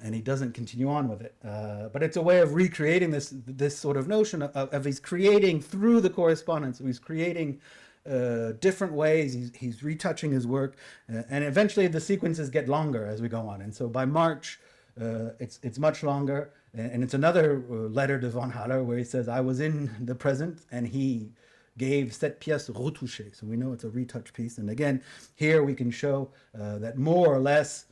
and he doesn't continue on with it. But it's a way of recreating this sort of notion of he's creating through the correspondence. He's creating different ways. He's retouching his work, and eventually the sequences get longer as we go on. And so by March, it's much longer, and it's another letter to Van Haller where he says, I was in the present, and he gave cette pièce retouchée. So we know it's a retouch piece. And again, here we can show that more or less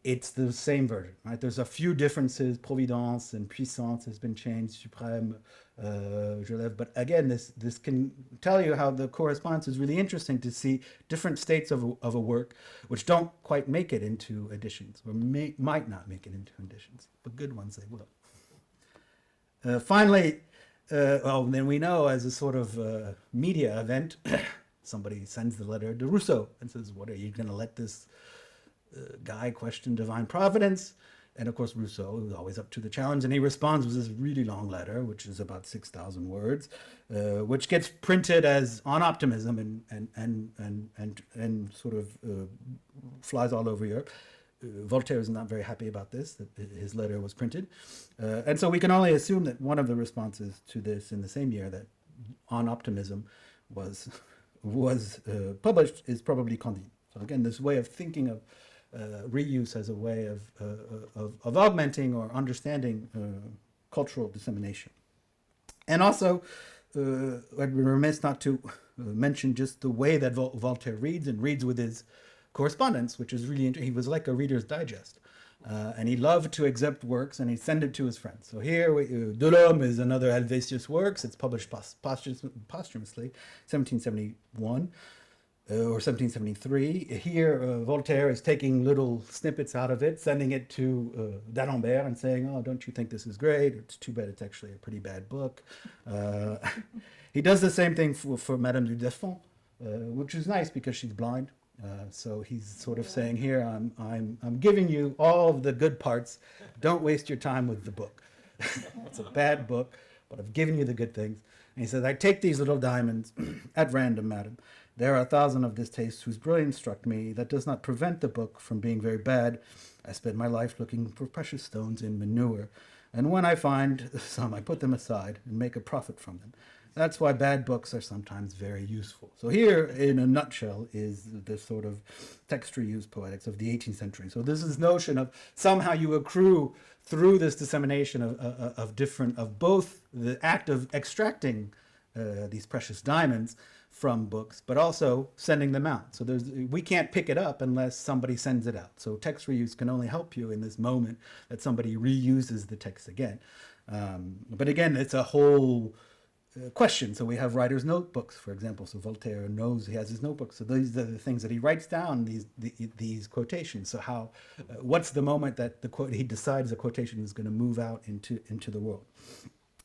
it's the same version, right? There's a few differences. Providence and puissance has been changed, suprême, je lève. But again, this can tell you how the correspondence is really interesting to see different states of a work which don't quite make it into editions, or might not make it into editions, but good ones they will. Finally, then we know as a sort of media event, somebody sends the letter to Rousseau and says, what, are you going to let this guy question divine providence? And of course, Rousseau is always up to the challenge, and he responds with this really long letter, which is about 6,000 words, which gets printed as on optimism and sort of flies all over Europe. Voltaire was not very happy about this, that his letter was printed. And so we can only assume that one of the responses to this in the same year that On Optimism was published is probably Candide. So again, this way of thinking of reuse as a way of augmenting or understanding cultural dissemination. And also, I'd be remiss not to mention just the way that Voltaire reads, and reads with his correspondence, which is really interesting. He was like a Reader's Digest. And he loved to accept works, and he'd send it to his friends. So here, Delhomme is another Helvétius works. It's published posthumously, 1771 or 1773. Here, Voltaire is taking little snippets out of it, sending it to d'Alembert and saying, "Oh, don't you think this is great? It's too bad it's actually a pretty bad book." He does the same thing for Madame du Deffand, which is nice because she's blind. So he's sort of saying here, I'm giving you all of the good parts. Don't waste your time with the book. It's a bad book, but I've given you the good things. And he says, I take these little diamonds at random, madam. There are 1,000 of distaste whose brilliance struck me. That does not prevent the book from being very bad. I spend my life looking for precious stones in manure. And when I find some, I put them aside and make a profit from them. That's why bad books are sometimes very useful. So here, in a nutshell, is the sort of text reuse poetics of the 18th century. So this is notion of somehow you accrue through this dissemination of both the act of extracting these precious diamonds from books, but also sending them out. So we can't pick it up unless somebody sends it out. So text reuse can only help you in this moment that somebody reuses the text again. But again, it's a whole question. So we have writer's notebooks, for example. So Voltaire knows he has his notebooks. So these are the things that he writes down, these quotations. So how, what's the moment that he decides a quotation is going to move out into the world?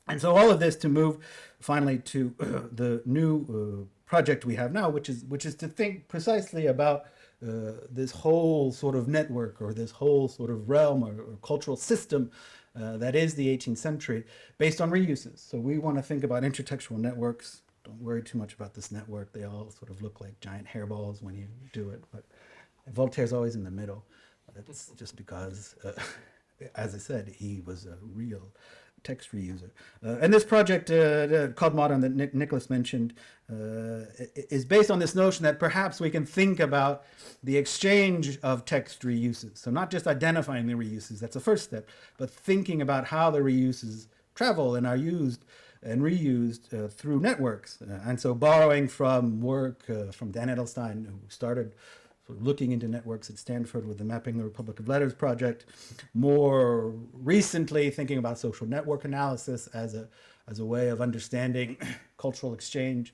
And so all of this to move finally to the new project we have now, which is to think precisely about this whole sort of network, or this whole sort of realm or cultural system that is the 18th century, based on reuses. So we want to think about intertextual networks. Don't worry too much about this network. They all sort of look like giant hairballs when you do it, but Voltaire's always in the middle. That's just because, as I said, he was a real text reuser. And this project called Modern that Nicholas mentioned is based on this notion that perhaps we can think about the exchange of text reuses. So not just identifying the reuses, that's the first step, but thinking about how the reuses travel and are used and reused through networks. And so borrowing from work from Dan Edelstein, who started sort of looking into networks at Stanford with the Mapping the Republic of Letters project. More recently, thinking about social network analysis as a way of understanding cultural exchange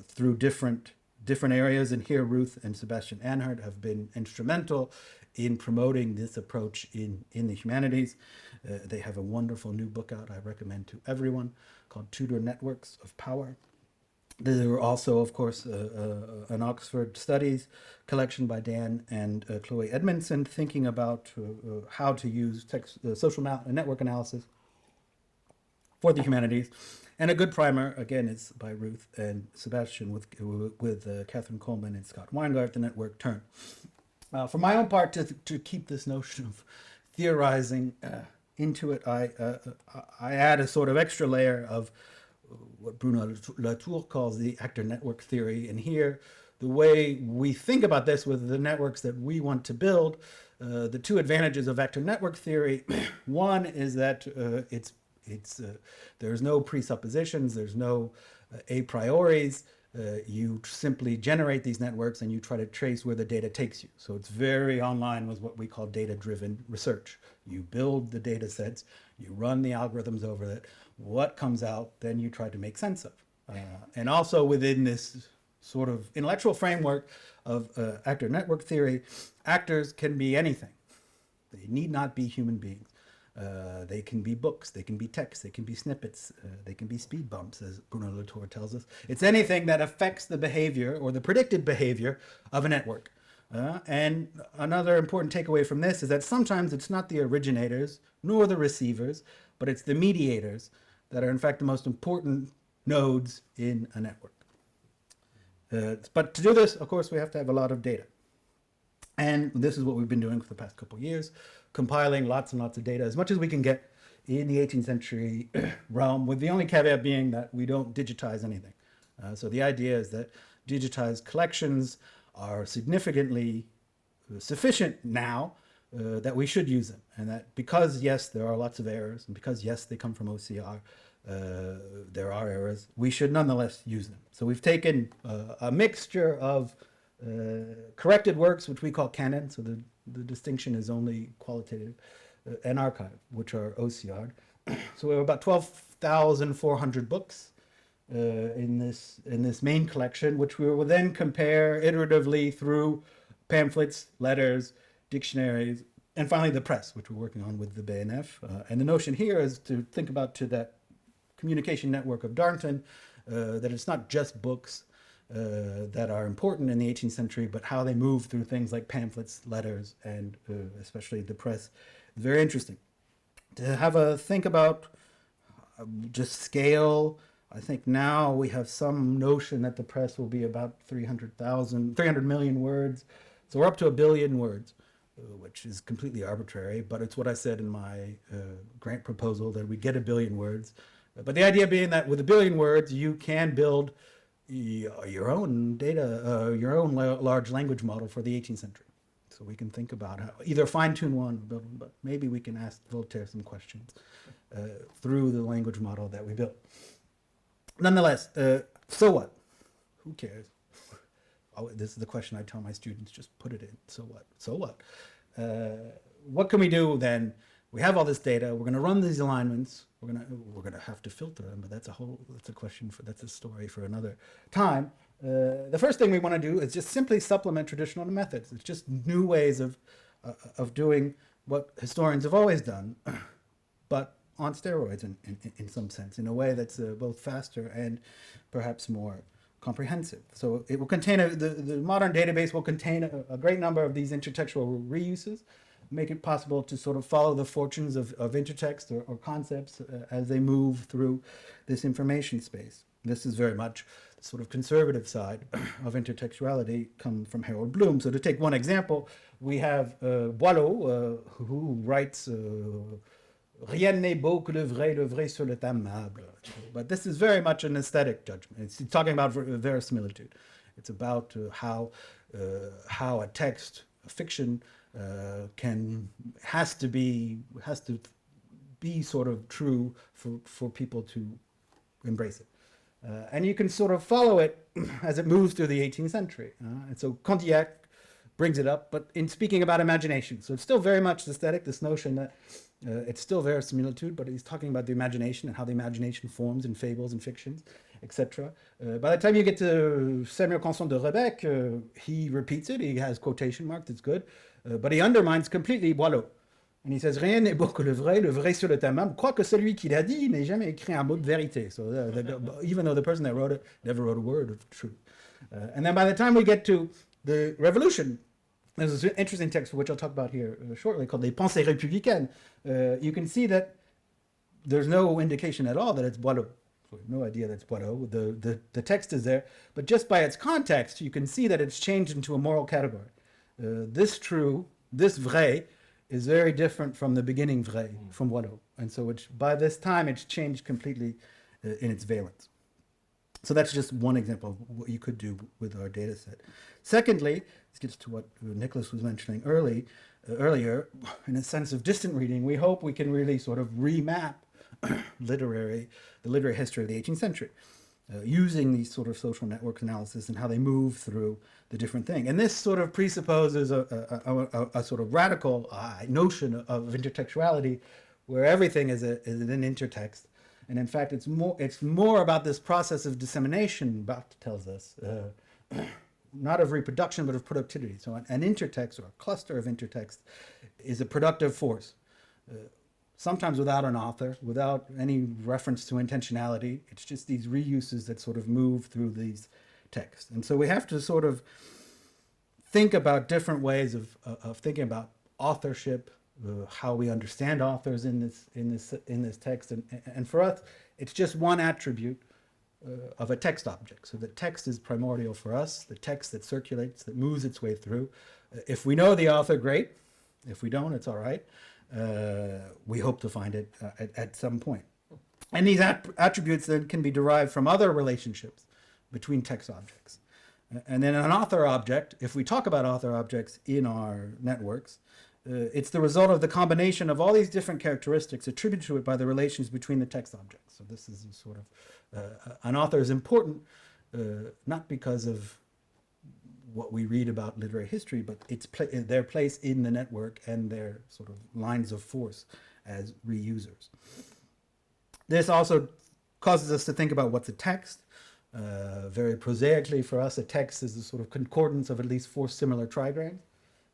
through different areas. And here, Ruth and Sebastian Anhart have been instrumental in promoting this approach in the humanities. They have a wonderful new book out I recommend to everyone called Tudor Networks of Power. There were also, of course, an Oxford Studies collection by Dan and Chloe Edmondson, thinking about how to use social network analysis for the humanities. And a good primer, again, is by Ruth and Sebastian with Catherine Coleman and Scott Weingart, The Network Turn. For my own part, to keep this notion of theorizing into it, I add a sort of extra layer of what Bruno Latour calls the actor network theory. And here, the way we think about this with the networks that we want to build, the two advantages of actor network theory, one is that there's no presuppositions, there's no a prioris. You simply generate these networks and you try to trace where the data takes you. So it's very online with what we call data-driven research. You build the data sets, you run the algorithms over it, what comes out, then you try to make sense of. And also within this sort of intellectual framework of actor network theory, actors can be anything. They need not be human beings. They can be books, they can be text, they can be snippets, they can be speed bumps, as Bruno Latour tells us. It's anything that affects the behavior or the predicted behavior of a network. And another important takeaway from this is that sometimes it's not the originators nor the receivers, but it's the mediators that are in fact the most important nodes in a network. But to do this, of course, we have to have a lot of data. And this is what we've been doing for the past couple of years, compiling lots and lots of data, as much as we can get in the 18th century realm, with the only caveat being that we don't digitize anything. So the idea is that digitized collections are significantly sufficient now that we should use them. And that because, yes, there are lots of errors, and because, yes, they come from OCR, there are errors, we should nonetheless use them. So we've taken a mixture of corrected works, which we call canon, so the distinction is only qualitative, and archive, which are OCR. So we have about 12,400 books in this main collection, which we will then compare iteratively through pamphlets, letters, dictionaries, and finally the press, which we're working on with the BNF. And the notion here is to think about to that communication network of Darnton, that it's not just books that are important in the 18th century, but how they move through things like pamphlets, letters, and especially the press. It's very interesting. To have a think about just scale, I think now we have some notion that the press will be about 300 million words. So we're up to 1 billion words, which is completely arbitrary, but it's what I said in my grant proposal, that we get 1 billion words. But the idea being that with 1 billion words, you can build your own data, your own large language model for the 18th century. So we can think about how either fine-tune one, but maybe we can ask Voltaire some questions through the language model that we built. Nonetheless, so what? Who cares? Oh, this is the question I tell my students, just put it in. So what? So what? What can we do then? We have all this data. We're going to run these alignments. We're going to have to filter them, but that's a story for another time. The first thing we want to do is just simply supplement traditional methods. It's just new ways of doing what historians have always done, but on steroids in some sense, in a way that's both faster and perhaps more comprehensive. So it will contain, the modern database will contain a great number of these intertextual reuses, make it possible to sort of follow the fortunes of intertext or concepts as they move through this information space. This is very much the sort of conservative side of intertextuality, come from Harold Bloom. So to take one example, we have Boileau, who writes Rien n'est beau que le vrai sur le aimable. But this is very much an aesthetic judgment. It's talking about verisimilitude. It's about how a text, a fiction, has to be sort of true for people to embrace it. And you can sort of follow it as it moves through the 18th century. And so Condillac brings it up, but in speaking about imagination. So it's still very much aesthetic, this notion that it's still verisimilitude, but he's talking about the imagination and how the imagination forms in fables and fictions, etc. By the time you get to Samuel Constant de Rebecque, he repeats it, he has quotation marks, it's good, but he undermines completely Boileau. And he says, rien n'est beau que le vrai sur le aimable, quoique celui qui l'a dit n'ait jamais écrit un mot de vérité. So even though the person that wrote it never wrote a word of truth. And then by the time we get to the Revolution, there's an interesting text, which I'll talk about here shortly, called Les Pensées républicaines. You can see that there's no indication at all that it's Boileau. So we have no idea that's Boileau. The text is there, but just by its context, you can see that it's changed into a moral category. This true, this vrai, is very different from the beginning vrai, from Boileau. And so by this time, it's changed completely in its valence. So that's just one example of what you could do with our data set. Secondly, this gets to what Nicholas was mentioning earlier, in a sense of distant reading, we hope we can really sort of remap the literary history of the 18th century, using these sort of social network analysis and how they move through the different thing. And this sort of presupposes a sort of radical notion of intertextuality, where everything is an intertext. And in fact, it's more about this process of dissemination, Barthes tells us, not of reproduction, but of productivity. So an intertext, or a cluster of intertext, is a productive force. Sometimes without an author, without any reference to intentionality. It's just these reuses that sort of move through these texts. And so we have to sort of think about different ways of thinking about authorship, how we understand authors in this text, and for us, it's just one attribute of a text object. So the text is primordial for us, the text that circulates, that moves its way through. If we know the author, great. If we don't, it's all right. We hope to find it at some point. And these attributes then can be derived from other relationships between text objects. And then an author object, if we talk about author objects in our networks, it's the result of the combination of all these different characteristics attributed to it by the relations between the text objects. So this is a sort of, an author is important, not because of what we read about literary history, but it's their place in the network and their sort of lines of force as reusers. This also causes us to think about what's a text. Very prosaically for us, a text is a sort of concordance of at least 4 similar trigrams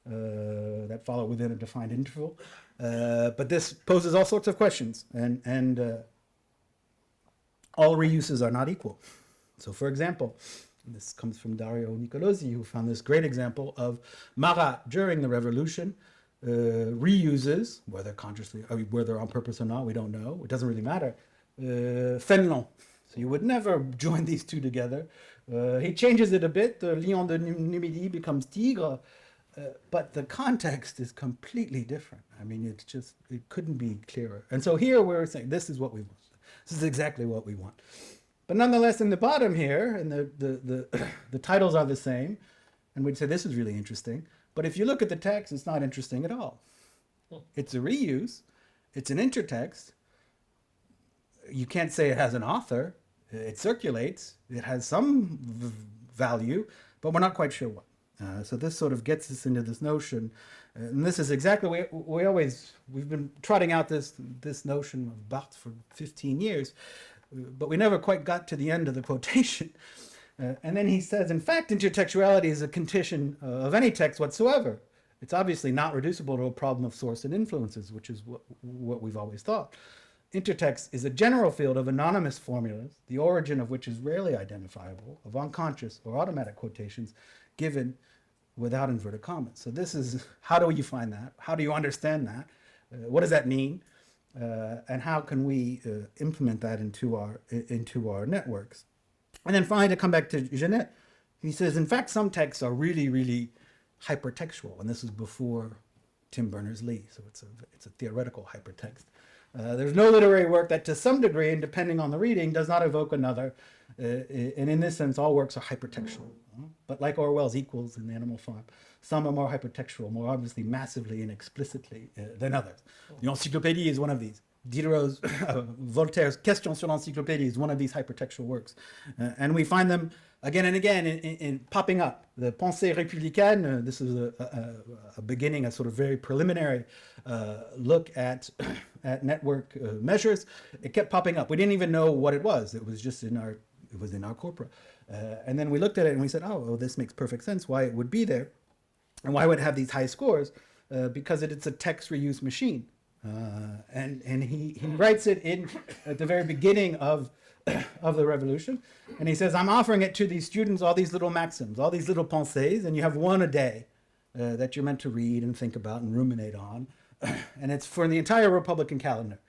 that follow within a defined interval. But this poses all sorts of questions, and all reuses are not equal. So for example, this comes from Dario Nicolosi, who found this great example of Marat during the Revolution reuses, whether consciously, or whether on purpose or not, we don't know. It doesn't really matter. Fénelon. So you would never join these two together. He changes it a bit. The Lion de Numidie becomes Tigre, but the context is completely different. I mean, it's just, it couldn't be clearer. And so here we're saying, this is what we want. This is exactly what we want. But nonetheless, in the bottom here, and the titles are the same, and we'd say this is really interesting. But if you look at the text, it's not interesting at all. It's a reuse. It's an intertext. You can't say it has an author. It circulates. It has some value, but we're not quite sure what. So this sort of gets us into this notion, and this is exactly we've been trotting out this notion of Barthes for 15 years, but we never quite got to the end of the quotation. And then he says, in fact, intertextuality is a condition of any text whatsoever. It's obviously not reducible to a problem of source and influences, which is what we've always thought. Intertext is a general field of anonymous formulas, the origin of which is rarely identifiable, of unconscious or automatic quotations given without inverted commas. So this is, how do you find that? How do you understand that? What does that mean? And how can we implement that into our networks? And then finally, to come back to Genet, he says, in fact, some texts are really, really hypertextual, and this is before Tim Berners-Lee, so it's a theoretical hypertext. There's no literary work that, to some degree, and depending on the reading, does not evoke another. And in this sense, all works are hypertextual. But like Orwell's equals in the Animal Farm, some are more hypertextual, more obviously, massively, and explicitly than others. The Encyclopédie is one of these. Diderot's, Voltaire's Question sur l'Encyclopédie is one of these hypertextual works. And we find them again and again in popping up. The Pensée républicaine, this is a beginning, a sort of very preliminary look at network measures. It kept popping up. We didn't even know what it was. It was just in our corpora. And then we looked at it and we said, oh, this makes perfect sense why it would be there. And why would it have these high scores? Because it's a text reuse machine. And he writes it in at the very beginning of the revolution, and he says, I'm offering it to these students, all these little maxims, all these little pensées, and you have one a day that you're meant to read and think about and ruminate on, and it's for the entire Republican calendar.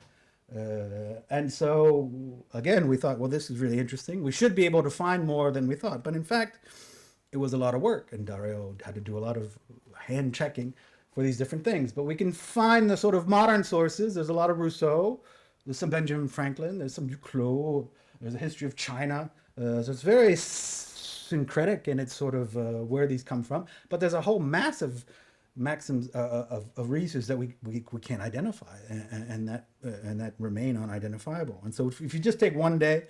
And so again, we thought, well, this is really interesting. We should be able to find more than we thought, but in fact, it was a lot of work, and Dario had to do a lot of hand checking for these different things. But we can find the sort of modern sources. There's a lot of Rousseau, there's some Benjamin Franklin, there's some Duclos, there's a history of China. So it's very syncretic in its sort of where these come from. But there's a whole massive maxims of reuses that we can't identify and that remain unidentifiable. And so if you just take one day,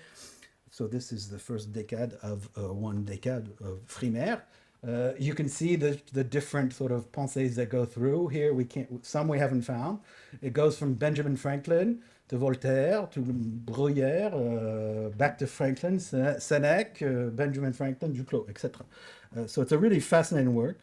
so this is the first décade of one décade of Frimaire, you can see the different sort of pensées that go through. Here some we haven't found. It goes from Benjamin Franklin to Voltaire to Bruyère, back to Franklin, Sénèque, Benjamin Franklin, Duclos, etc. So it's a really fascinating work.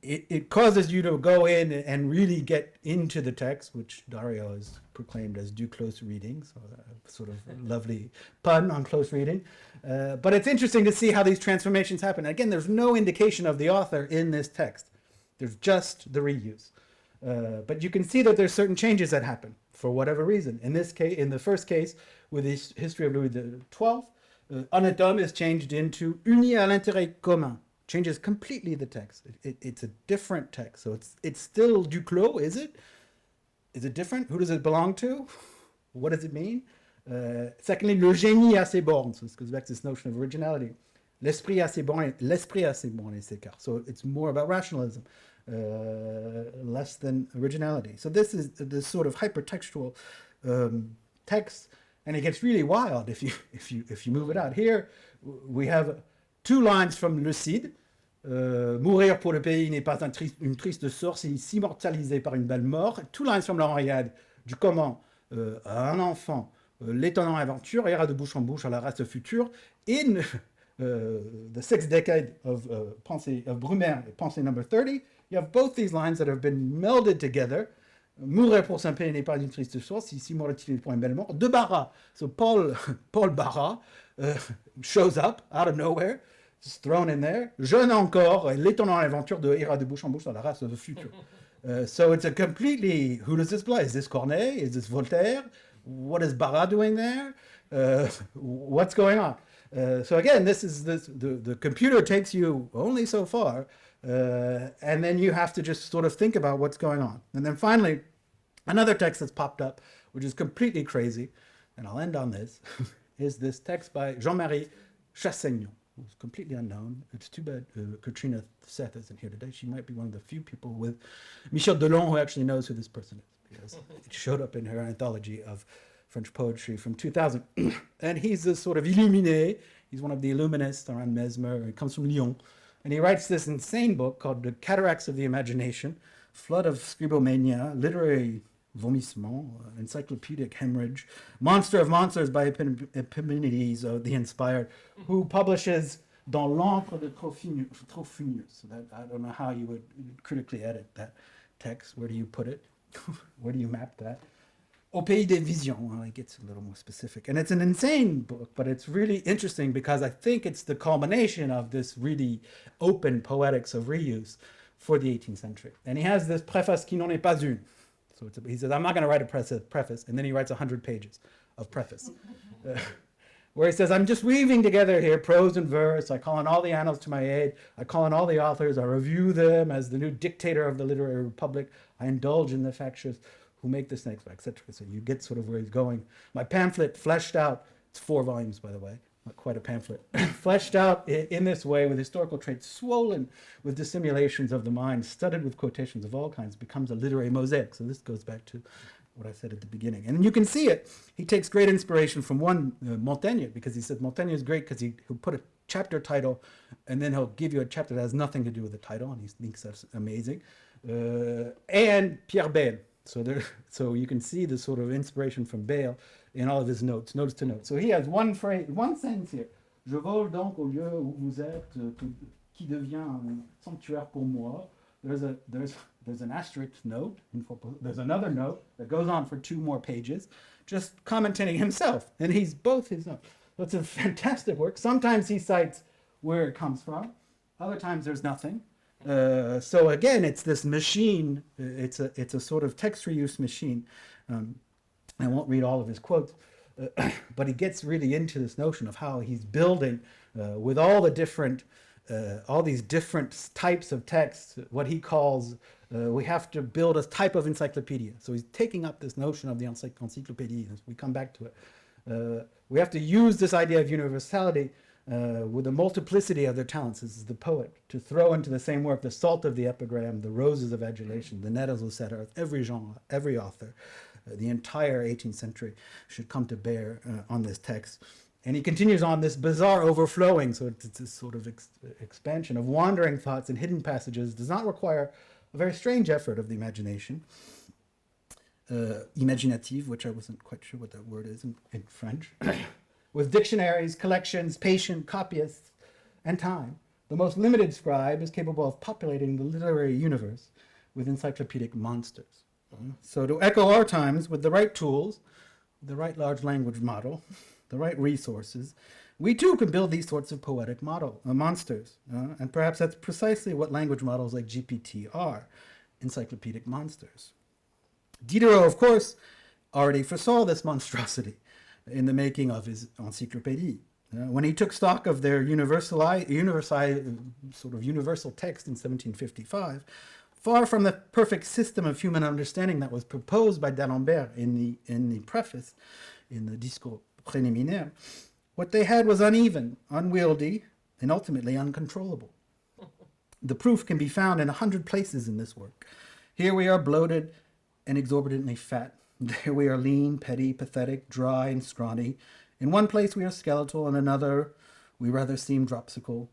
It causes you to go in and really get into the text, which Dario has proclaimed as du close reading, so a sort of lovely pun on close reading. But it's interesting to see how these transformations happen. Again, there's no indication of the author in this text. There's just the reuse. But you can see that there's certain changes that happen for whatever reason. In this case, in the first case, with the history of Louis XII, honnête homme is changed into uni à l'intérêt commun, changes completely the text. It's a different text. So it's still Duclos, is it? Is it different? Who does it belong to? What does it mean? Secondly, le génie a ses bornes. So this goes back to this notion of originality. L'esprit a ses bornes et ses écarts. So it's more about rationalism, less than originality. So this is this sort of hypertextual text, and it gets really wild if you move it out. Here we have 2 lines from Le Cid. Mourir pour le pays n'est pas une triste sort, c'est s'immortaliser par une belle mort. 2 lines from l'Henriade, du comment à un enfant l'étonnante aventure ira de bouche en bouche à la race future. In the 6th decade of Pensée of Brumaire, Pensée number 30, you have both these lines that have been melded together. Mourir pour son pays n'est pas une triste sort, si s'immortaliser pour une belle mort. De Barras, so Paul Barras shows up out of nowhere. It's thrown in there. Jeune encore, l'étonnante aventure de ira de bouche en bouche à la race of the future. So it's a completely, who does this play? Is this Corneille? Is this Voltaire? What is Barras doing there? What's going on? So again, the computer takes you only so far, and then you have to just sort of think about what's going on. And then finally, another text that's popped up, which is completely crazy, and I'll end on this, is this text by Jean-Marie Chassaignon, who's completely unknown. It's too bad Katrina Seth isn't here today. She might be one of the few people with Michel Delon who actually knows who this person is, because it showed up in her anthology of French poetry from 2000. And he's this sort of illuminé. He's one of the illuminists around Mesmer. He comes from Lyon. And he writes this insane book called The Cataracts of the Imagination, Flood of Scribomania, Literary Vomissement, Encyclopedic Hemorrhage, Monster of Monsters by Epimenides, the Inspired, who publishes Dans l'encre de Trophonius. So that, I don't know how you would critically edit that text. Where do you put it? Where do you map that? Au Pays des Visions, well, it gets a little more specific. And it's an insane book, but it's really interesting because I think it's the culmination of this really open poetics of reuse for the 18th century. And he has this preface qui n'en est pas une. So he says, I'm not going to write a preface, and then he writes 100 pages of preface. Where he says, I'm just weaving together here prose and verse. I call on all the annals to my aid. I call on all the authors. I review them as the new dictator of the literary republic. I indulge in the factious who make this next, etc. So you get sort of where he's going. My pamphlet fleshed out, it's 4 volumes, by the way, not quite a pamphlet, fleshed out in this way with historical traits swollen with dissimulations of the mind, studded with quotations of all kinds, becomes a literary mosaic. So this goes back to what I said at the beginning. And you can see it. He takes great inspiration from one, Montaigne, because he said Montaigne is great because he'll put a chapter title and then he'll give you a chapter that has nothing to do with the title, and he thinks that's amazing. And Pierre Bayle. So you can see the sort of inspiration from Bayle in all of his notes to notes. So he has one phrase, one sentence here. Je vole donc au lieu où vous êtes, qui devient un sanctuaire pour moi. There's an asterisk note. There's another note that goes on for 2 more pages, just commenting himself. And he's both his notes. So it's a fantastic work. Sometimes he cites where it comes from. Other times there's nothing. So again, it's this machine. It's a sort of text reuse machine. I won't read all of his quotes, but he gets really into this notion of how he's building with all these different types of texts. What he calls we have to build a type of encyclopedia. So he's taking up this notion of the encyclopedia. We come back to it. We have to use this idea of universality. With a multiplicity of their talents, this is the poet, to throw into the same work the salt of the epigram, the roses of adulation, the nettles of sad earth, every genre, every author, the entire 18th century should come to bear on this text. And he continues on this bizarre overflowing, so it's this sort of expansion of wandering thoughts and hidden passages, does not require a very strange effort of the imagination. Imaginative, which I wasn't quite sure what that word is in French. With dictionaries, collections, patient copyists, and time, the most limited scribe is capable of populating the literary universe with encyclopedic monsters. So to echo our times, with the right tools, the right large language model, the right resources, we too can build these sorts of poetic monsters. And perhaps that's precisely what language models like GPT are, encyclopedic monsters. Diderot, of course, already foresaw this monstrosity in the making of his Encyclopédie. when he took stock of their universal text in 1755, far from the perfect system of human understanding that was proposed by d'Alembert in the preface, in the Discours préliminaire, what they had was uneven, unwieldy, and ultimately uncontrollable. The proof can be found in 100 places in this work. Here we are bloated and exorbitantly fat. There we are lean, petty, pathetic, dry, and scrawny. In one place we are skeletal, in another we rather seem dropsical.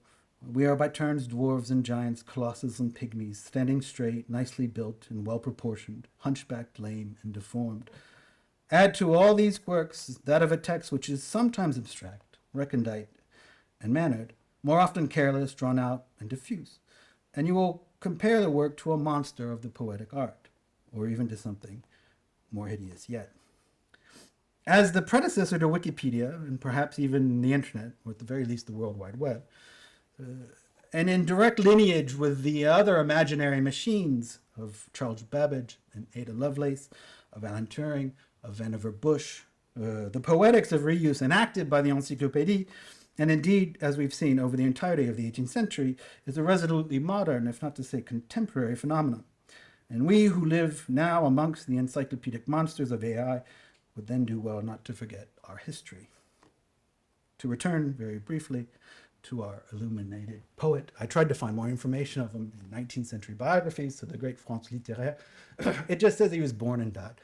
We are by turns dwarves and giants, colossus and pygmies, standing straight, nicely built and well proportioned, hunchbacked, lame, and deformed. Add to all these quirks that of a text which is sometimes abstract, recondite, and mannered, more often careless, drawn out, and diffuse, and you will compare the work to a monster of the poetic art, or even to something more hideous yet. As the predecessor to Wikipedia, and perhaps even the internet, or at the very least the World Wide Web, and in direct lineage with the other imaginary machines of Charles Babbage and Ada Lovelace, of Alan Turing, of Vannevar Bush, the poetics of reuse enacted by the Encyclopédie, and indeed, as we've seen over the entirety of the 18th century, is a resolutely modern, if not to say contemporary, phenomenon. And we who live now amongst the encyclopedic monsters of AI would then do well not to forget our history. To return very briefly to our illuminated poet, I tried to find more information of him in 19th century biographies, so the great France littéraire. It just says he was born and died.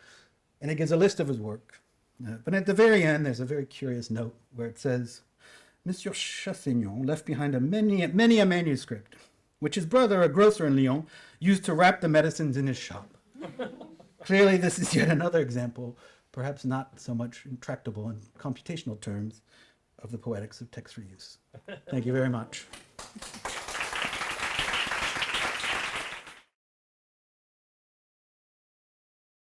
And it gives a list of his work. But at the very end, there's a very curious note where it says, Monsieur Chassaignon left behind many a manuscript, which his brother, a grocer in Lyon, used to wrap the medicines in his shop. Clearly, this is yet another example, perhaps not so much intractable in computational terms, of the poetics of text reuse. Thank you very much.